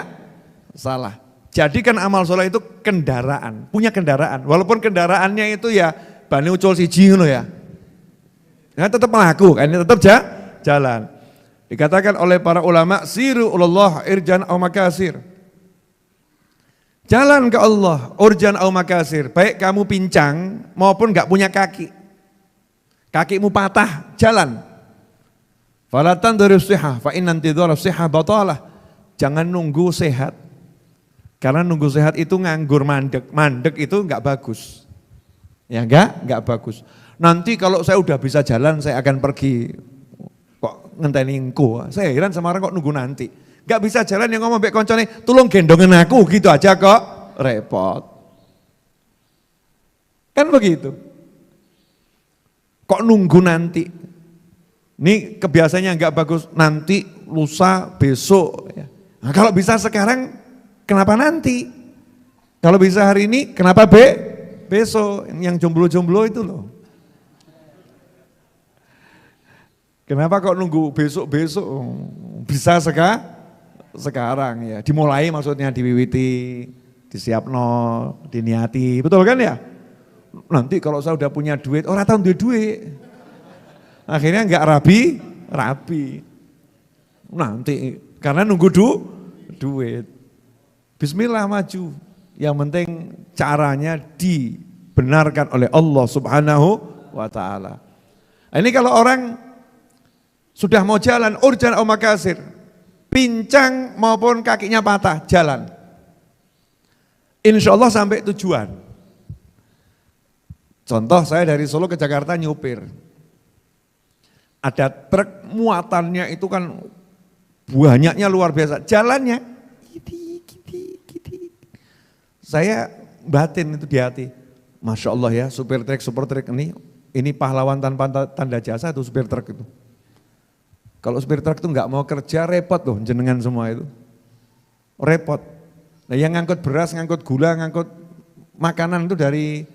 salah. Jadikan amal soleh itu kendaraan, punya kendaraan. Walaupun kendaraannya itu ya bani ucul siji ngono ya. Nah tetap melaku, ini tetap jalan. Dikatakan oleh para ulama, siru ulallah irjan au makasir. Jalan ke Allah, urjan au makasir. Baik kamu pincang maupun enggak punya kaki. Kakimu patah, jalan. Falatan dari sihah, fa inna intidhar sihah batalah. Jangan nunggu sehat. Karena nunggu sehat itu nganggur mandek. Mandek itu enggak bagus. Ya enggak bagus. Nanti kalau saya udah bisa jalan saya akan pergi. Kok ngenteni engko. Saya heran sama orang kok nunggu nanti. Enggak bisa jalan yang ngomong mbek koncone, "Tolong gendongen aku," gitu aja kok repot. Kan begitu. Kok nunggu nanti? Ini kebiasaannya enggak bagus, nanti, lusa, besok. Nah, kalau bisa sekarang, kenapa nanti? Kalau bisa hari ini, kenapa besok? Yang jomblo-jomblo itu loh. Kenapa kok nunggu besok-besok? Bisa sekarang ya. Dimulai maksudnya diwiwiti, disiapno, diniati. Betul kan ya? Nanti kalau saya udah punya duit, orang tahu duit. Akhirnya enggak rabi. Nanti, karena nunggu duit. Bismillah maju. Yang penting caranya dibenarkan oleh Allah Subhanahu wa ta'ala. Ini kalau orang sudah mau jalan, urjan au makasir, pincang maupun kakinya patah, jalan. Insya Allah sampai tujuan. Contoh saya dari Solo ke Jakarta nyupir. Ada truk muatannya itu kan banyaknya luar biasa. Jalannya, saya batin itu di hati. Masya Allah ya, supir truk ini pahlawan tanpa tanda jasa itu supir truk itu. Kalau supir truk itu nggak mau kerja repot loh jenengan semua itu. Repot. Nah yang ngangkut beras, ngangkut gula, ngangkut makanan itu dari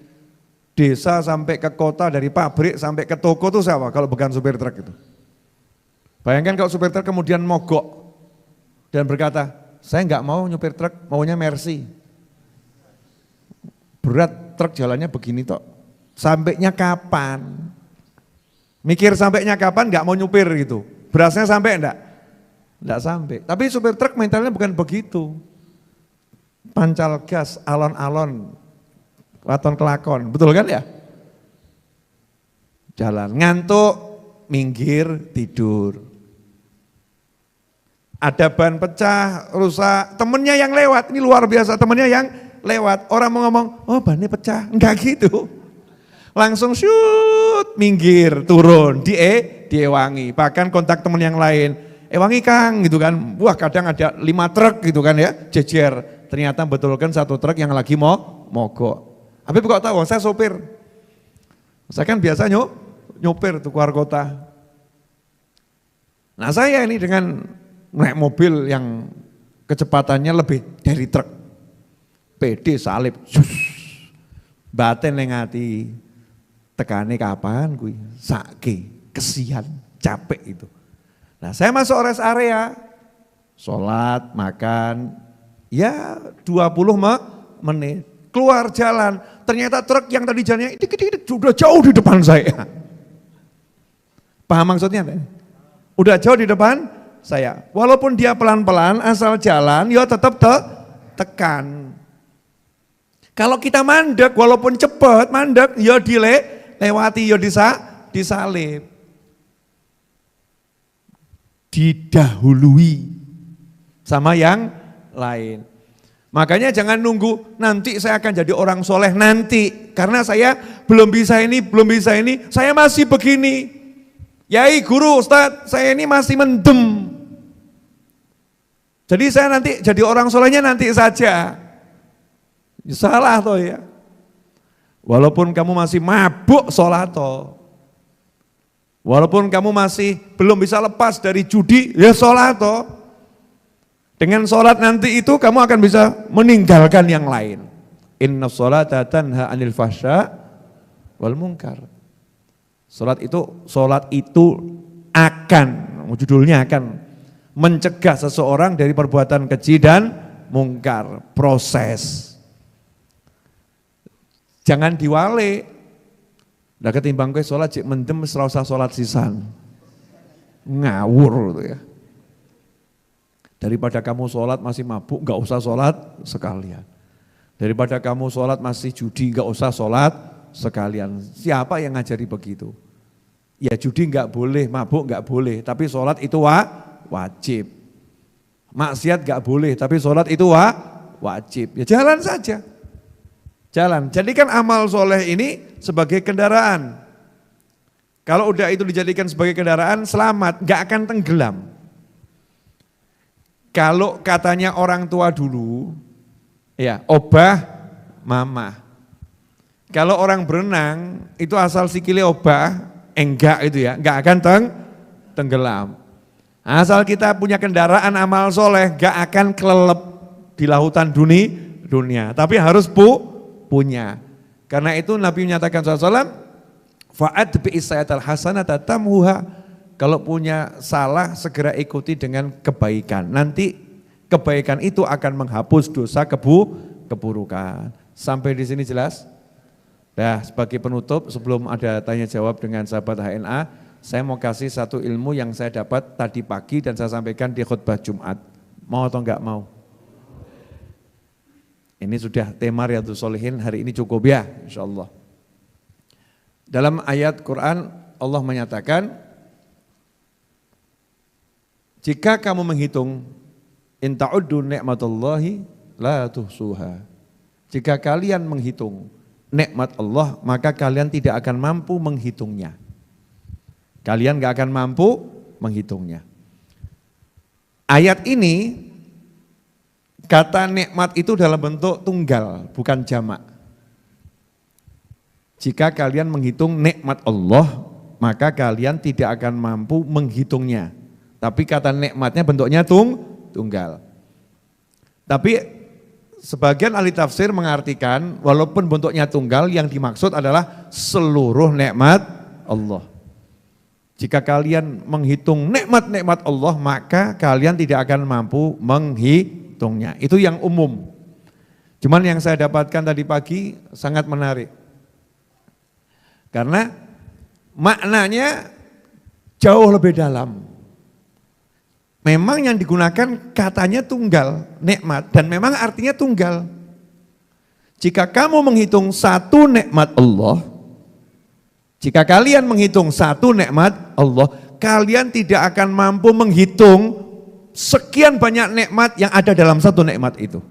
desa sampai ke kota, dari pabrik sampai ke toko itu siapa kalau bukan supir truk itu. Bayangkan kalau supir truk kemudian mogok dan berkata, saya nggak mau nyupir truk, maunya Mercy. Berat truk jalannya begini tok. Sampainya kapan? Mikir sampainya kapan nggak mau nyupir gitu. Berasnya sampai enggak? Enggak sampai. Tapi supir truk mentalnya bukan begitu. Pancal gas, alon-alon, waton kelakon, betul kan ya? Jalan, ngantuk, minggir, tidur. Ada ban pecah, rusak, temennya yang lewat, ini luar biasa, temennya yang lewat. Orang mau ngomong, oh bannya pecah, enggak gitu. Langsung shoot, minggir, turun, diewangi. Bahkan kontak temen yang lain, ewangi Kang gitu kan. Wah kadang ada 5 truk gitu kan ya, jejer. Ternyata betulkan 1 truk yang lagi mau mogok. Habib kok tahu, saya sopir. Saya kan biasa nyopir tuh keluar kota. Nah saya ini dengan naik mobil yang kecepatannya lebih dari truk. PD salib, batin yang hati. Tekane kapan gue? Sake, kesian, capek itu. Nah saya masuk rest area, sholat, makan, ya 20 menit. Keluar jalan, ternyata truk yang tadi jalannya dikit-dikit sudah jauh di depan saya. Paham maksudnya? Udah jauh di depan saya. Walaupun dia pelan-pelan asal jalan, ya tetap tekan. Kalau kita mandek, walaupun cepat mandek, ya dilewati, ya disalib. Didahului sama yang lain. Makanya jangan nunggu nanti saya akan jadi orang soleh nanti. Karena saya belum bisa ini, saya masih begini. Yai, guru, Ustadz, saya ini masih mendem. Jadi saya nanti jadi orang solehnya nanti saja. Salah toh ya. Walaupun kamu masih mabuk sholat toh. Walaupun kamu masih belum bisa lepas dari judi, ya sholat toh. Dengan sholat nanti itu kamu akan bisa meninggalkan yang lain. Inna sholata tanha anil fahsya wal munkar. Sholat itu akan, judulnya akan mencegah seseorang dari perbuatan keji dan mungkar. Proses. Jangan diwale. Nah ketimbang kowe sholat cek mendem ora usah sholat sisan. Ngawur itu ya. Daripada kamu sholat masih mabuk, gak usah sholat sekalian. Daripada kamu sholat masih judi, gak usah sholat sekalian. Siapa yang ngajari begitu? Ya judi gak boleh, mabuk gak boleh, tapi sholat itu wajib. Maksiat gak boleh, tapi sholat itu wajib. Ya jalan saja. Jalan. Jadikan amal soleh ini sebagai kendaraan. Kalau udah itu dijadikan sebagai kendaraan, selamat, gak akan tenggelam. Kalau katanya orang tua dulu, ya obah mama. Kalau orang berenang itu asal sikile obah, enggak itu ya, enggak akan tenggelam. Asal kita punya kendaraan amal soleh, enggak akan kelelep di lautan dunia. Tapi harus punya. Karena itu Nabi menyatakan SAW, fa'ad bi'issayatal hasanata tamhuha. Kalau punya salah segera ikuti dengan kebaikan. Nanti kebaikan itu akan menghapus dosa keburukan. Sampai di sini jelas? Nah, sebagai penutup sebelum ada tanya jawab dengan sahabat HNA, saya mau kasih satu ilmu yang saya dapat tadi pagi dan saya sampaikan di khutbah Jumat. Mau atau enggak mau? Ini sudah tema Riyadhus Shalihin hari ini cukup ya, insyaallah. Dalam ayat Quran Allah menyatakan, jika kamu menghitung in ta'uddu ni'matallahi la tuhsuha. Jika kalian menghitung nikmat Allah, maka kalian tidak akan mampu menghitungnya. Kalian gak akan mampu menghitungnya. Ayat ini kata nikmat itu dalam bentuk tunggal, bukan jamak. Jika kalian menghitung nikmat Allah, maka kalian tidak akan mampu menghitungnya. Tapi kata nikmatnya bentuknya tunggal. Tapi sebagian ahli tafsir mengartikan walaupun bentuknya tunggal yang dimaksud adalah seluruh nikmat Allah. Jika kalian menghitung nikmat-nikmat Allah maka kalian tidak akan mampu menghitungnya. Itu yang umum. Cuman yang saya dapatkan tadi pagi sangat menarik. Karena maknanya jauh lebih dalam. Memang yang digunakan katanya tunggal, nikmat, dan memang artinya tunggal. Jika kamu menghitung satu nikmat Allah, jika kalian menghitung satu nikmat Allah, kalian tidak akan mampu menghitung sekian banyak nikmat yang ada dalam satu nikmat itu.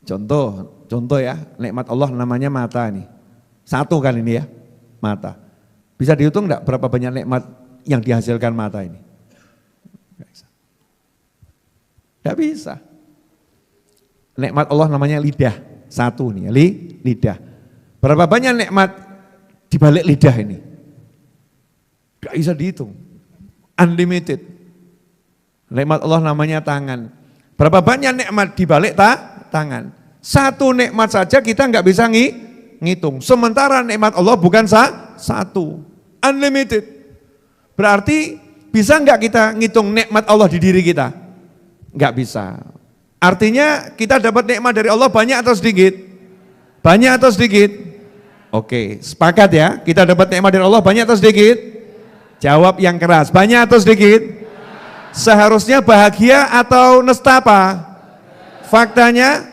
Contoh ya, nikmat Allah namanya mata nih. Satu kan ini ya, mata. Bisa dihitung enggak berapa banyak nikmat yang dihasilkan mata ini? Tidak bisa. Nikmat Allah namanya lidah, satu nih, lidah. Berapa banyak nikmat di balik lidah ini? Tidak bisa dihitung, unlimited. Nikmat Allah namanya tangan. Berapa banyak nikmat di balik tangan? Satu nikmat saja kita nggak bisa ngitung. Sementara nikmat Allah bukan satu, unlimited. Berarti bisa enggak kita ngitung nikmat Allah di diri kita? Enggak bisa. Artinya kita dapat nikmat dari Allah banyak atau sedikit? Banyak atau sedikit? Oke, sepakat ya. Kita dapat nikmat dari Allah banyak atau sedikit? Jawab yang keras. Banyak atau sedikit? Seharusnya bahagia atau nestapa? Faktanya?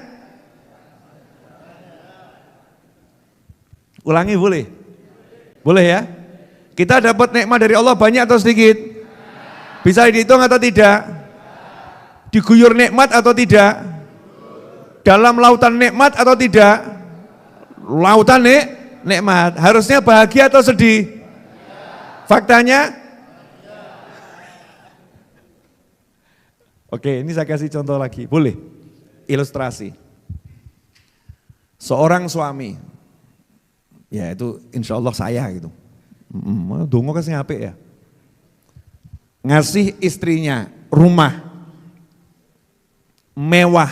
Ulangi boleh? Boleh ya? Kita dapat nikmat dari Allah banyak atau sedikit? Bisa dihitung atau tidak? Diguyur nikmat atau tidak? Dalam lautan nikmat atau tidak? Lautan nikmat. Harusnya bahagia atau sedih? Faktanya? Oke, ini saya kasih contoh lagi. Boleh? Ilustrasi. Seorang suami, ya itu insya Allah saya gitu. Dongo kasih apik ya. Ngasih istrinya rumah mewah,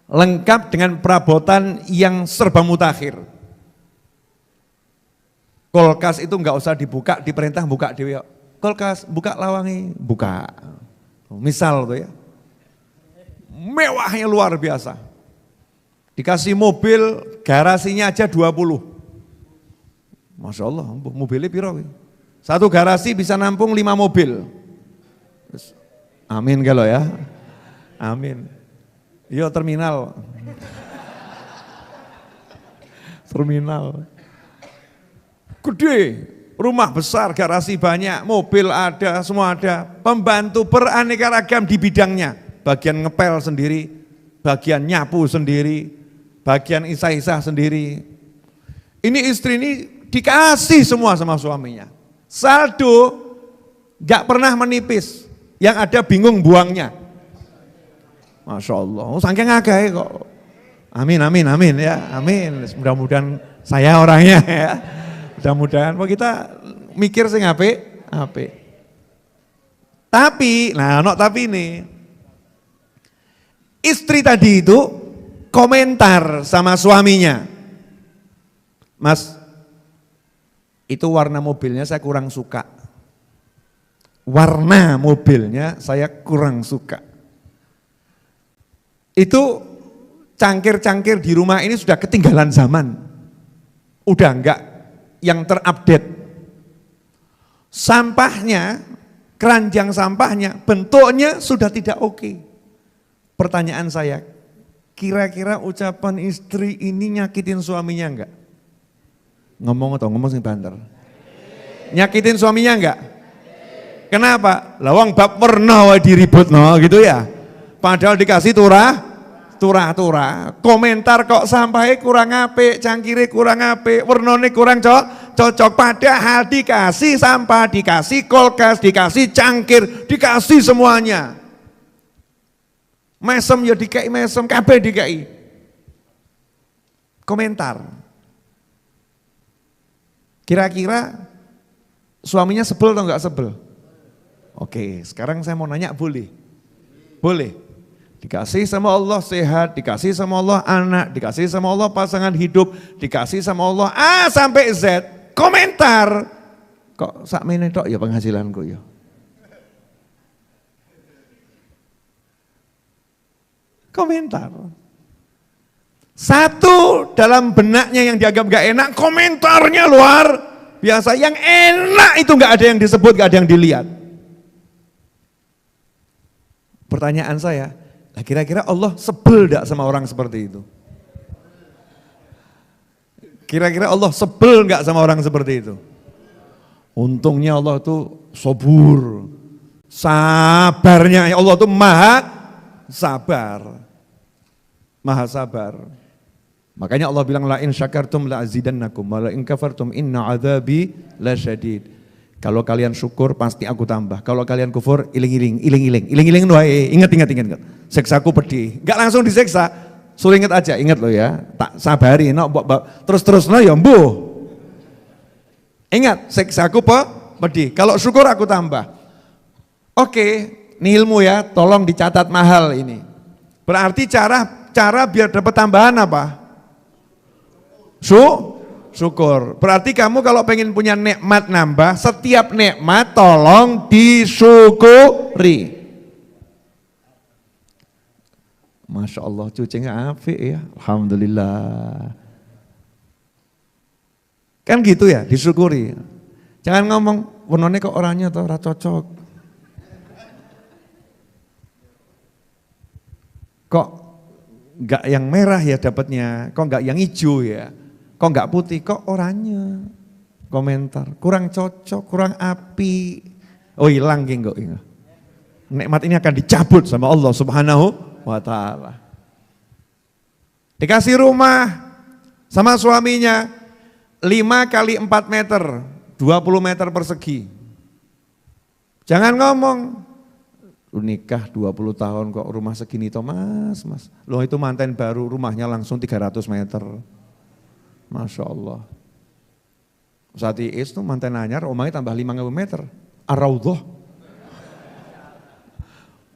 lengkap dengan perabotan yang serba mutakhir. Kulkas itu enggak usah dibuka, diperintah buka dewe. Kulkas, buka lawangi, buka. Misal tuh ya. Mewahnya luar biasa. Dikasih mobil, garasinya aja 20. Masya Allah, mobilnya piro. Satu garasi bisa nampung 5 mobil. Amin kalau ya. Amin. Yo terminal. Terminal. Gede, rumah besar, garasi banyak, mobil ada, semua ada. Pembantu beraneka ragam di bidangnya. Bagian ngepel sendiri, bagian nyapu sendiri, bagian isah-isah sendiri. Ini istri ini dikasih semua sama suaminya. Saldo gak pernah menipis, yang ada bingung buangnya. Masya Allah, saking agak kok. Amin, amin, amin ya, amin. Mudah-mudahan saya orangnya ya. Mudah-mudahan kita mikir sing apik, apik. Tapi, tapi ini istri tadi itu komentar sama suaminya. Mas, itu warna mobilnya saya kurang suka. Warna mobilnya saya kurang suka. Itu cangkir-cangkir di rumah ini sudah ketinggalan zaman. Udah enggak yang terupdate. Sampahnya, keranjang sampahnya, bentuknya sudah tidak oke. Pertanyaan saya, kira-kira ucapan istri ini nyakitin suaminya enggak? Ngomong sing banter. Nyakitin suaminya enggak? Kenapa? Lawang bab warna wae diributno gitu ya. Padahal dikasih turah, komentar kok sampahnya kurang apik, cangkire kurang apik, warnane kurang cocok, padahal dikasih sampah, dikasih kulkas, dikasih cangkir, dikasih semuanya. Mesem ya dikai mesem, kabeh dikai. Komentar. Kira-kira suaminya sebel atau enggak sebel? Oke, sekarang saya mau nanya boleh? Boleh. Dikasih sama Allah sehat, dikasih sama Allah anak, dikasih sama Allah pasangan hidup, dikasih sama Allah A sampai Z. Komentar, kok sakmene tok ya penghasilanku ya. Komentar. Satu dalam benaknya yang dianggap gak enak, komentarnya luar biasa. Yang enak itu gak ada yang disebut, gak ada yang dilihat. Pertanyaan saya, kira-kira Allah sebel gak sama orang seperti itu? Kira-kira Allah sebel gak sama orang seperti itu? Untungnya Allah itu sabur. Sabarnya Allah itu maha sabar. Maha sabar. Makanya Allah bilang la in syakartum la azidannakum wa la in kafartum inna adzabi lasyadid. Kalau kalian syukur pasti aku tambah. Kalau kalian kufur iling-iling wae. Ingat. Siksaku pedih. Enggak langsung disiksa. Suruh ingat aja, ingat loh ya. Tak sabari terus no ya mbuh. Ingat, siksaku pedih. Kalau syukur aku tambah. Oke, ini ilmu ya, tolong dicatat mahal ini. Berarti cara biar dapat tambahan apa? Syukur. Berarti kamu kalau pengen punya nikmat nambah, setiap nikmat tolong disyukuri. Masya Allah, cucinya apik ya, alhamdulillah. Kan gitu ya, disyukuri. Jangan ngomong, warnanya kok orangnya tuh ora cocok. Kok enggak yang merah ya dapatnya, kok enggak yang hijau ya. Kok enggak putih, kok oranye? Komentar, kurang cocok, kurang api. Oh hilang kok. Nikmat ini akan dicabut sama Allah Subhanahu wa ta'ala. Dikasih rumah sama suaminya 5 kali 4 meter, 20 meter persegi. Jangan ngomong, lu nikah 20 tahun kok rumah segini toh mas. Loh itu manten baru rumahnya langsung 300 meter. Masya Allah. Saat itu manten anyar, omahnya tambah 5.000 meter. Ar-Raudhah.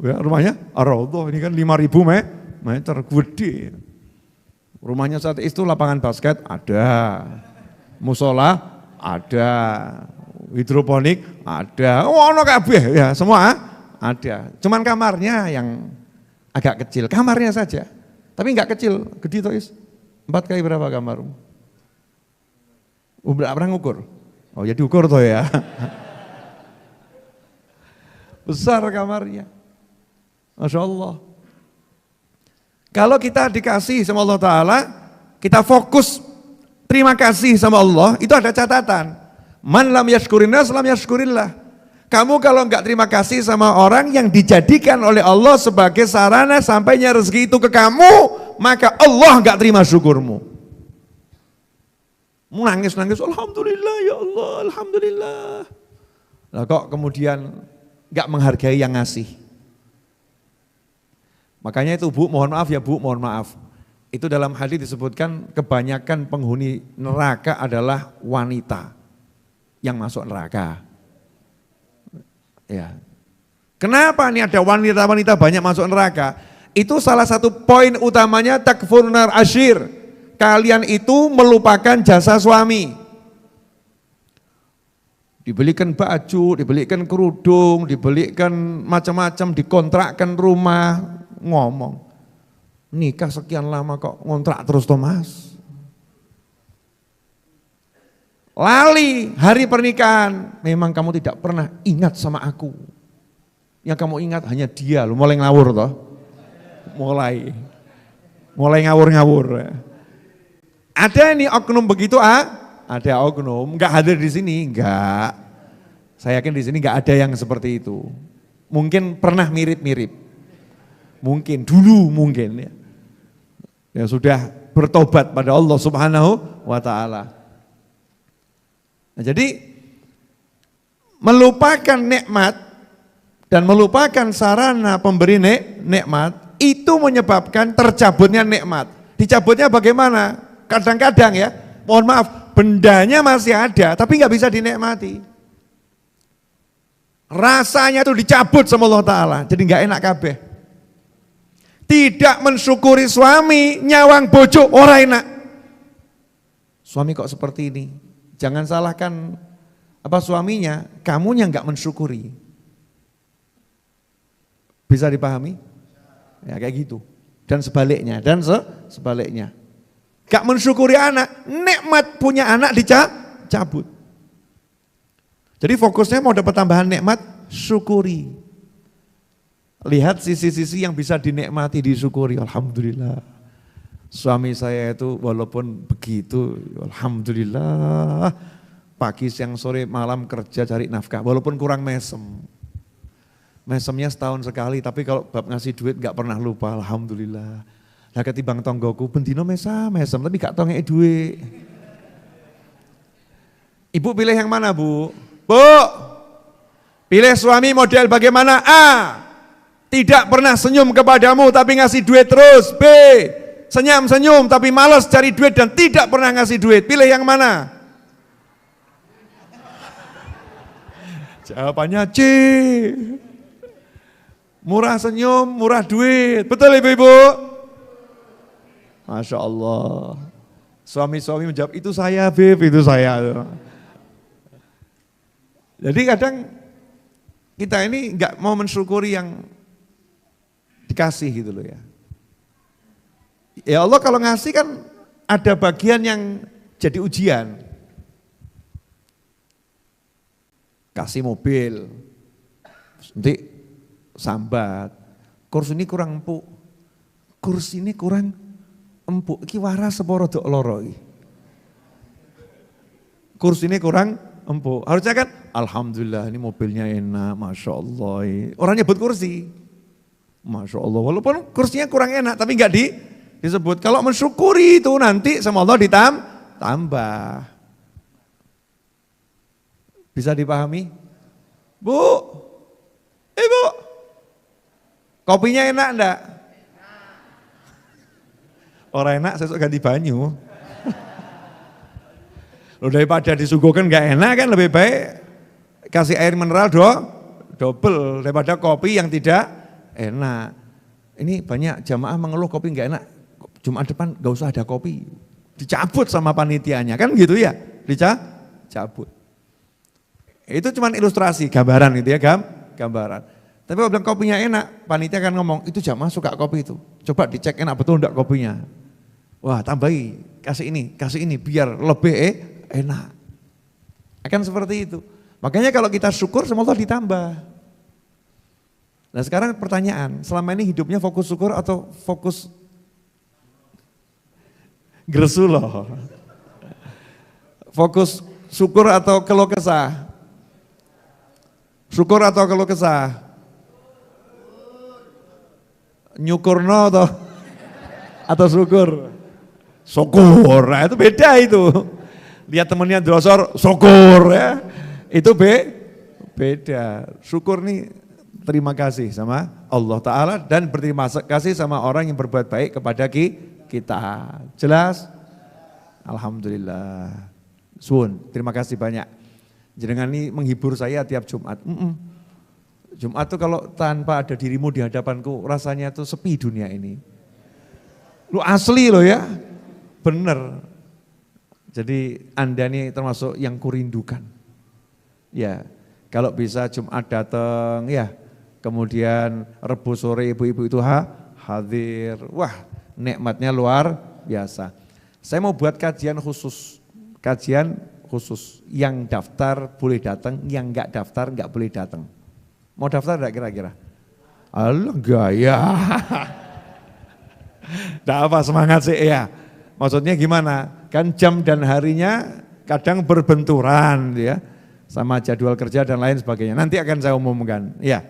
Ya, rumahnya Ar-Raudhah, ini kan 5.000 meter, gede. Rumahnya saat itu lapangan basket ada, musola ada, hidroponik ada, ono kabeh ya, semua ada. Cuman kamarnya yang agak kecil, kamarnya saja. Tapi enggak kecil, gede toh Is. 4 kali berapa kamarmu? Pernah ngukur? Oh ya diukur toh ya. Besar kamarnya. Masya Allah. Kalau kita dikasih sama Allah Ta'ala, kita fokus terima kasih sama Allah, itu ada catatan. Man lam yashkurinnas lam yashkurillah. Kamu kalau enggak terima kasih sama orang yang dijadikan oleh Allah sebagai sarana sampainya rezeki itu ke kamu, maka Allah enggak terima syukurmu. Nangis-nangis, alhamdulillah ya Allah, alhamdulillah. Lah kok kemudian enggak menghargai yang ngasih. Makanya itu Bu, mohon maaf ya Bu, mohon maaf. Itu dalam hadis disebutkan kebanyakan penghuni neraka adalah wanita yang masuk neraka. Ya. Kenapa nih ada wanita-wanita banyak masuk neraka? Itu salah satu poin utamanya takfurnar ashir. Kalian itu melupakan jasa suami. Dibelikan baju, dibelikan kerudung, dibelikan macam-macam, dikontrakkan rumah, ngomong. Nikah sekian lama kok ngontrak terus Thomas. Lali hari pernikahan, memang kamu tidak pernah ingat sama aku. Yang kamu ingat hanya dia, lu mulai ngawur toh. Mulai ngawur-ngawur. Ada ini oknum begitu ada oknum, enggak hadir di sini, enggak. Saya yakin di sini enggak ada yang seperti itu. Mungkin pernah mirip-mirip. Mungkin dulu mungkin ya. Ya sudah bertobat pada Allah Subhanahu wa taala. Nah, jadi melupakan nikmat dan melupakan sarana pemberi nikmat itu menyebabkan tercabutnya nikmat. Dicabutnya bagaimana? Kadang-kadang ya, mohon maaf, bendanya masih ada tapi nggak bisa dinikmati. Rasanya itu dicabut sama Allah Ta'ala, jadi nggak enak kabeh. Tidak mensyukuri suami, nyawang bojo ora enak. Suami kok seperti ini? Jangan salahkan suaminya, kamunya nggak mensyukuri. Bisa dipahami? Ya kayak gitu. Dan sebaliknya, sebaliknya. Gak mensyukuri anak, nikmat punya anak dicabut. Jadi fokusnya mau dapat tambahan nikmat, syukuri. Lihat sisi-sisi yang bisa dinikmati, disyukuri. Alhamdulillah. Suami saya itu walaupun begitu, alhamdulillah. Pagi, siang, sore, malam kerja cari nafkah. Walaupun kurang mesem. Mesemnya setahun sekali, tapi kalau bab ngasih duit gak pernah lupa, alhamdulillah. Nah ketimbang tonggoku, bendino mesem, tapi gak tau ngek duit. Ibu pilih yang mana Bu? Bu, pilih suami model bagaimana? A, tidak pernah senyum kepadamu tapi ngasih duit terus. B, senyum-senyum tapi malas cari duit dan tidak pernah ngasih duit. Pilih yang mana? Jawabannya C. Murah senyum, murah duit. Betul Ibu-ibu? Masya Allah. Suami-suami menjawab, itu saya Beb, itu saya. Jadi kadang kita ini enggak mau mensyukuri yang dikasih gitu loh ya. Ya Allah kalau ngasih kan ada bagian yang jadi ujian. Kasih mobil, nanti sambat, kursi ini kurang empuk, kursi ini kurang empuk, iki waras seporo dok loro iki. Kursi ini kurang empuk, harusnya kan alhamdulillah ini mobilnya enak, masya Allah. Orang nyebut kursi, masya Allah, walaupun kursinya kurang enak tapi enggak disebut. Kalau mensyukuri itu nanti sama Allah ditambah. Bisa dipahami? Bu, Ibu, kopinya enak enggak? Orang enak sesuk ganti banyu. Loh daripada disuguhkan enggak enak kan lebih baik kasih air mineral double daripada kopi yang tidak enak. Ini banyak jamaah mengeluh kopi nggak enak. Jumat depan nggak usah ada kopi. Dicabut sama panitianya, kan gitu ya? Dicabut. Itu cuma ilustrasi, gambaran gitu ya, gambaran. Tapi kalau bilang kopinya enak, panitia kan ngomong, itu jamaah suka kopi itu. Coba dicek enak betul enggak kopinya. Wah tambahi, kasih ini, biar lebih enak. Akan seperti itu. Makanya kalau kita syukur, semua Allah ditambah. Nah sekarang pertanyaan, selama ini hidupnya fokus syukur atau fokus Gresuloh? Fokus syukur atau keluh kesah? Syukur atau keluh kesah? Nyukurno atau syukur? Syukur, nah itu beda itu. Lihat temennya drosor, syukur ya. Itu beda. Syukur nih terima kasih sama Allah Ta'ala dan berterima kasih sama orang yang berbuat baik kepada kita. Jelas? Alhamdulillah. Suun, terima kasih banyak. Jenengan ini menghibur saya tiap Jumat. Jumat tuh kalau tanpa ada dirimu di hadapanku, rasanya tuh sepi dunia ini. Lu asli loh ya, bener. Jadi Anda nih termasuk yang kurindukan. Ya, kalau bisa Jumat datang ya, kemudian Rebu sore ibu-ibu itu hadir. Wah, nikmatnya luar biasa. Saya mau buat kajian khusus. Yang daftar boleh datang, yang enggak daftar enggak boleh datang. Mau daftar enggak kira-kira? Alah gaya. Enggak apa, semangat sih ya. Maksudnya gimana? Kan jam dan harinya kadang berbenturan ya. Sama jadwal kerja dan lain sebagainya. Nanti akan saya umumkan. Ya,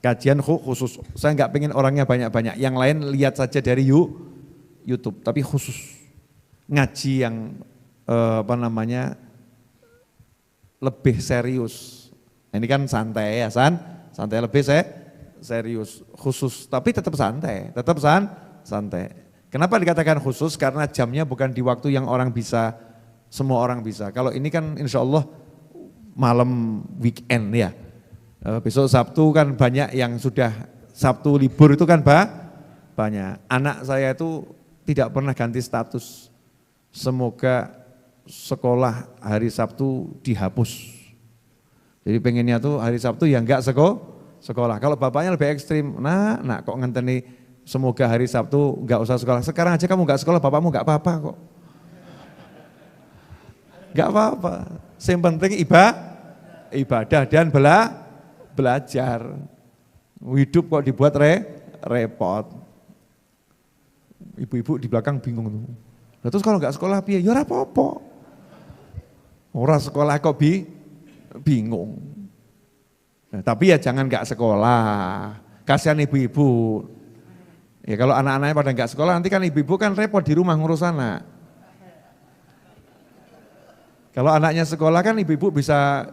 kajian khusus. Saya enggak pengen orangnya banyak-banyak. Yang lain lihat saja dari YouTube. Tapi khusus. Ngaji yang lebih serius. Ini kan santai ya santai lebih serius, khusus tapi tetap santai, santai. Kenapa dikatakan khusus? Karena jamnya bukan di waktu yang orang bisa, semua orang bisa. Kalau ini kan insya Allah malam weekend ya. Besok Sabtu kan banyak yang sudah Sabtu libur itu kan banyak. Anak saya itu tidak pernah ganti status. Semoga sekolah hari Sabtu dihapus. Jadi pengennya tuh hari Sabtu ya enggak sekolah. Kalau bapaknya lebih ekstrim, nah kok ngenteni semoga hari Sabtu enggak usah sekolah. Sekarang aja kamu enggak sekolah, bapakmu enggak apa-apa kok. Enggak apa-apa. Yang penting ibadah dan belajar. Hidup kok dibuat repot. Ibu-ibu di belakang bingung tuh. Terus kalau enggak sekolah piye? Ya ora apa-apa. Orang sekolah kok bingung. Nah, tapi ya jangan enggak sekolah. Kasihan ibu-ibu. Ya kalau anak-anaknya pada enggak sekolah nanti kan ibu-ibu kan repot di rumah ngurus anak. Kalau anaknya sekolah kan ibu-ibu bisa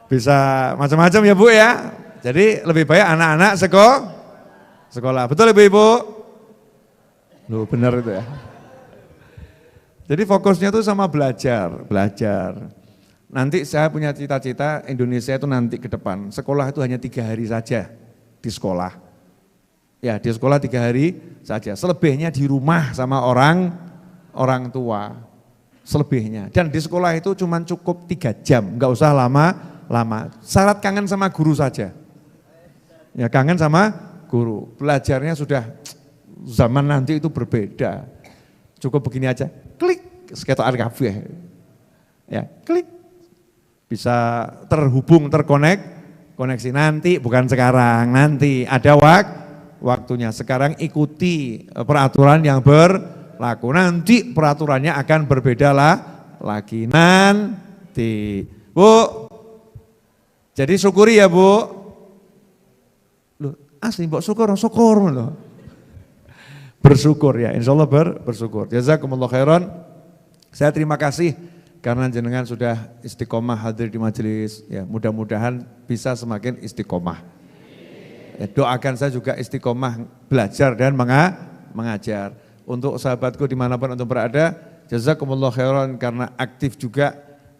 bisa macam-macam ya Bu ya. Jadi lebih baik anak-anak sekolah. Betul Ibu-ibu? Loh benar itu ya. Jadi fokusnya itu sama belajar. Nanti saya punya cita-cita Indonesia itu nanti ke depan, sekolah itu hanya 3 hari saja di sekolah. Ya di sekolah 3 hari saja, selebihnya di rumah sama orang tua, selebihnya. Dan di sekolah itu cuma cukup 3 jam, enggak usah lama. Syarat kangen sama guru saja. Ya kangen sama guru, belajarnya sudah zaman nanti itu berbeda. Cukup begini aja, klik, seketok kabeh. Ya, klik. Bisa terhubung, koneksi nanti, bukan sekarang, nanti ada waktunya. Sekarang ikuti peraturan yang berlaku, nanti peraturannya akan berbeda lagi nanti. Bu, jadi syukuri ya Bu. Loh, asli mbok syukur loh. Bersyukur ya, insya Allah bersyukur. Jazakumullah khairan. Saya terima kasih karena jenengan sudah istiqomah hadir di majelis. Ya, mudah-mudahan bisa semakin istiqomah. Ya, doakan saya juga istiqomah belajar dan mengajar. Untuk sahabatku dimanapun untuk berada, jazakumullah khairan karena aktif juga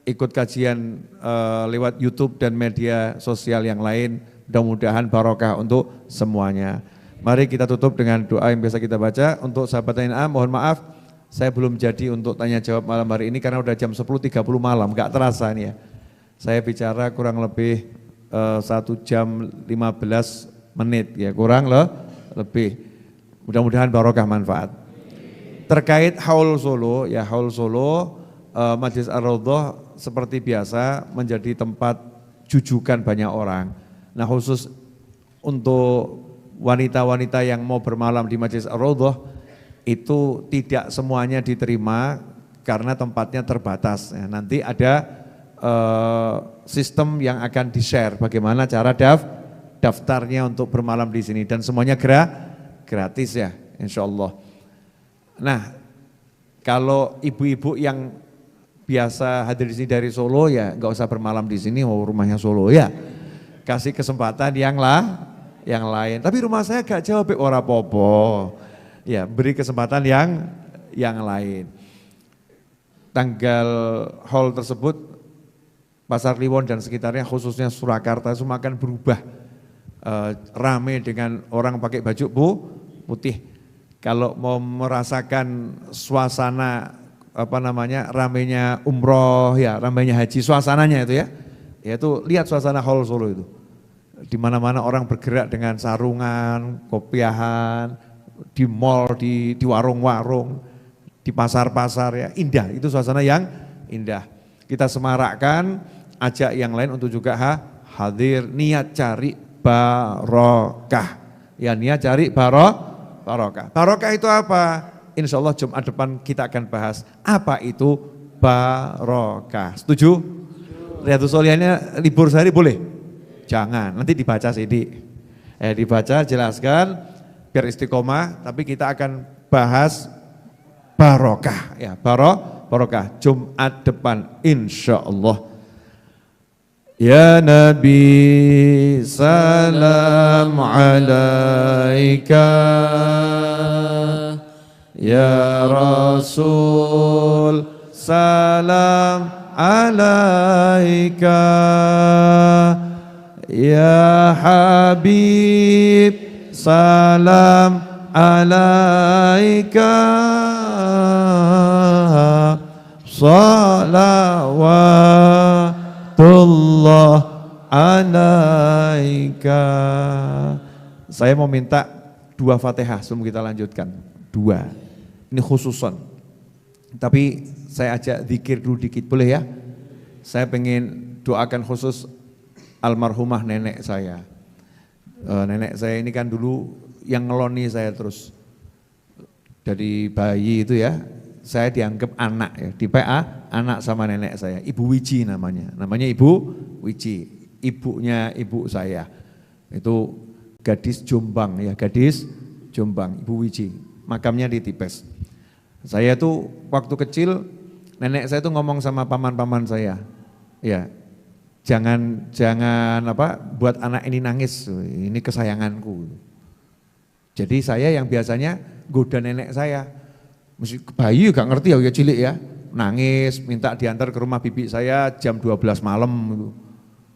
ikut kajian lewat YouTube dan media sosial yang lain. Mudah-mudahan barokah untuk semuanya. Mari kita tutup dengan doa yang biasa kita baca. Untuk sahabat NA, mohon maaf saya belum jadi untuk tanya jawab malam hari ini karena udah jam 10.30 malam, gak terasa nih ya. Saya bicara kurang lebih 1 jam 15 menit ya, kurang lebih. Mudah-mudahan barokah manfaat. Terkait Haul Solo, ya Haul Solo, Majelis Ar-Raudhah seperti biasa menjadi tempat jujukan banyak orang. Nah khusus untuk wanita-wanita yang mau bermalam di Majelis Ar-Raudhah itu tidak semuanya diterima karena tempatnya terbatas. Ya, nanti ada sistem yang akan di-share bagaimana cara daftarnya untuk bermalam di sini dan semuanya gratis ya, insya Allah. Nah kalau ibu-ibu yang biasa hadir di sini dari Solo ya nggak usah bermalam di sini, mau rumahnya Solo ya. Kasih kesempatan yang lain. Tapi rumah saya gak jauh, ora popo. Ya, beri kesempatan yang lain. Tanggal hall tersebut Pasar Kliwon dan sekitarnya khususnya Surakarta itu akan berubah. Rame dengan orang pakai baju putih. Kalau mau merasakan suasana ramenya umroh ya, ramenya haji, suasananya itu ya. Yaitu lihat suasana hall Solo itu. Di mana-mana orang bergerak dengan sarungan, kopiahan, di mall, di warung-warung, di pasar-pasar ya, indah, itu suasana yang indah. Kita semarakkan, ajak yang lain untuk juga hadir, niat cari barokah. Ya niat cari barokah. Barokah itu apa? Insya Allah Jumat depan kita akan bahas apa itu barokah. Setuju? Riyadhus Shalihinnya libur sehari boleh? Jangan, nanti dibaca sidik. Dibaca, jelaskan, biar istiqomah, tapi kita akan bahas barokah. Ya, barokah, Jumat depan, insya Allah. Ya Nabi, salam alaika. Ya Rasul, salam alaika. Ya Habib, salam alaika. Salawatullah alaika. Saya mau minta 2 Fatihah sebelum kita lanjutkan. 2. Ini khususon. Tapi saya ajak zikir dulu dikit, boleh ya? Saya pengen doakan khusus almarhumah nenek saya. Nenek saya ini kan dulu yang ngeloni saya terus. Dari bayi itu ya, saya dianggap anak ya, di PA anak sama nenek saya. Ibu Wiji namanya Ibu Wiji, ibunya ibu saya. Itu gadis Jombang ya, gadis Jombang, Ibu Wiji. Makamnya di Tipes. Saya tuh waktu kecil, nenek saya tuh ngomong sama paman-paman saya, ya. Jangan buat anak ini nangis, ini kesayanganku. Jadi saya yang biasanya goda nenek saya, mesti bayi gak ngerti ya cilik ya, nangis minta diantar ke rumah bibi saya jam 12 malam.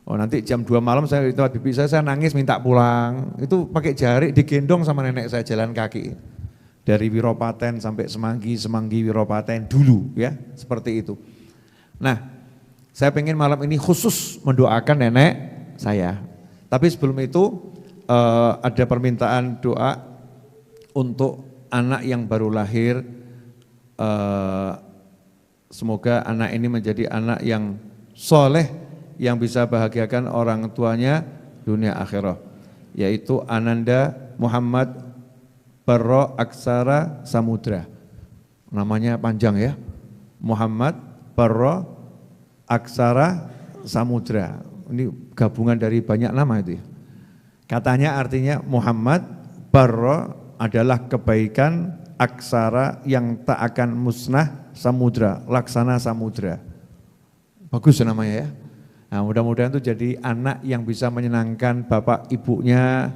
Oh nanti jam 2 malam saya di tempat bibi saya nangis minta pulang, itu pakai jari digendong sama nenek saya jalan kaki. Dari Wiropaten sampai Semanggi Wiropaten dulu ya, seperti itu. Nah, saya pengen malam ini khusus mendoakan nenek saya. Tapi sebelum itu ada permintaan doa untuk anak yang baru lahir. Semoga anak ini menjadi anak yang soleh, yang bisa bahagiakan orang tuanya dunia akhirat. Yaitu Ananda Muhammad Barro Aksara Samudra. Namanya panjang ya, Muhammad Barro Aksara Samudra, ini gabungan dari banyak nama itu ya. Katanya artinya Muhammad Barro adalah kebaikan, aksara yang tak akan musnah, samudra, laksana samudra. Bagus namanya ya. Nah mudah-mudahan itu jadi anak yang bisa menyenangkan bapak ibunya,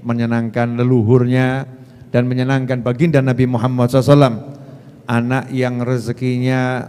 menyenangkan leluhurnya, dan menyenangkan baginda Nabi Muhammad SAW. Anak yang rezekinya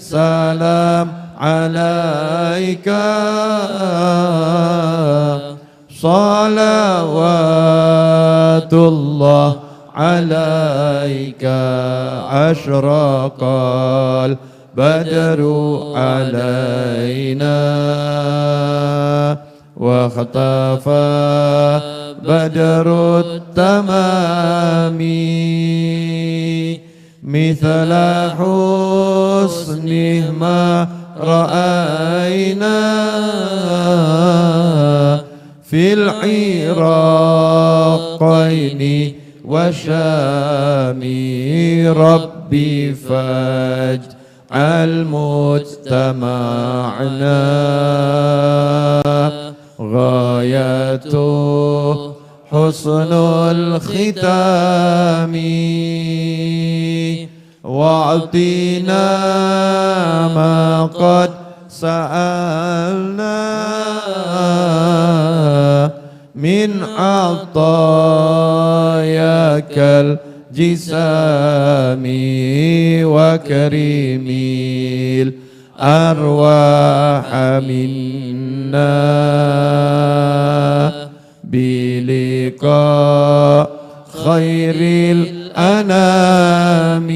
سلام عليك صلوات الله عليك أشرق البدر علينا واختفى بدر التمام مثل حسنه ما رأينا في العراقين وشام ربي فاجعل مجتمعنا غايته حسن الختام واعطنا ما قد سألنا من عطاياك الجسام وكريم الأرواح منا بلقاء خير الأنام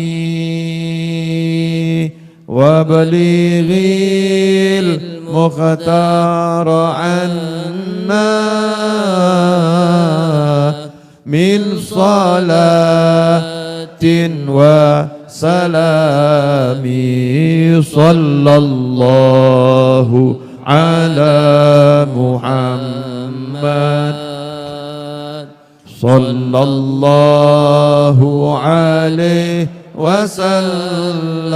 وبلغ المختار عنا من صلاة وسلام صلى الله على محمد صلى الله عليه وسلم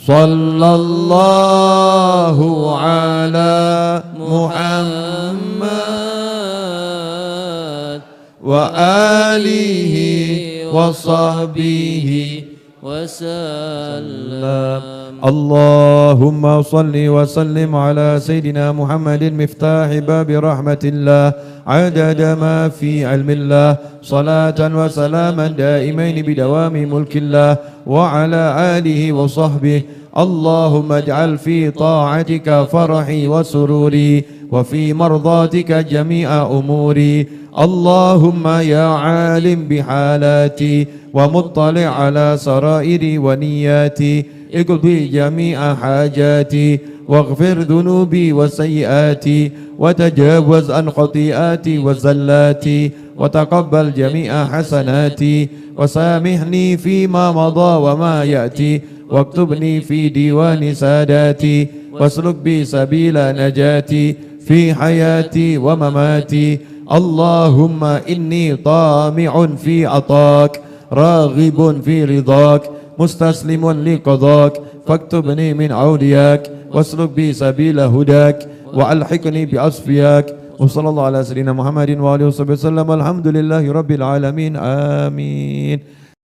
صلى الله على محمد وآله وصحبه وسلم اللهم صل وسلم على سيدنا محمد مفتاح باب رحمة الله عدد ما في علم الله صلاة وسلاما دائمين بدوام ملك الله وعلى آله وصحبه اللهم اجعل في طاعتك فرحي وسروري وفي مرضاتك جميع أموري اللهم يا عالم بحالاتي ومطلع على سرائري ونياتي اقضي جميع حاجاتي واغفر ذنوبي وسيئاتي وتجاوز عن خطيئاتي وزلاتي وتقبل جميع حسناتي وسامحني فيما مضى وما يأتي واكتبني في ديوان ساداتي واسلك بي سبيل نجاتي في حياتي ومماتي اللهم إني طامع في عطاك راغب في رضاك مستسلم لقضاك فاكتبني من أولياك واسلك بي سبيل هداك وألحقني بأصفياك وصلى الله على سيدنا محمد وآله وصحبه وسلم الحمد لله رب العالمين آمين.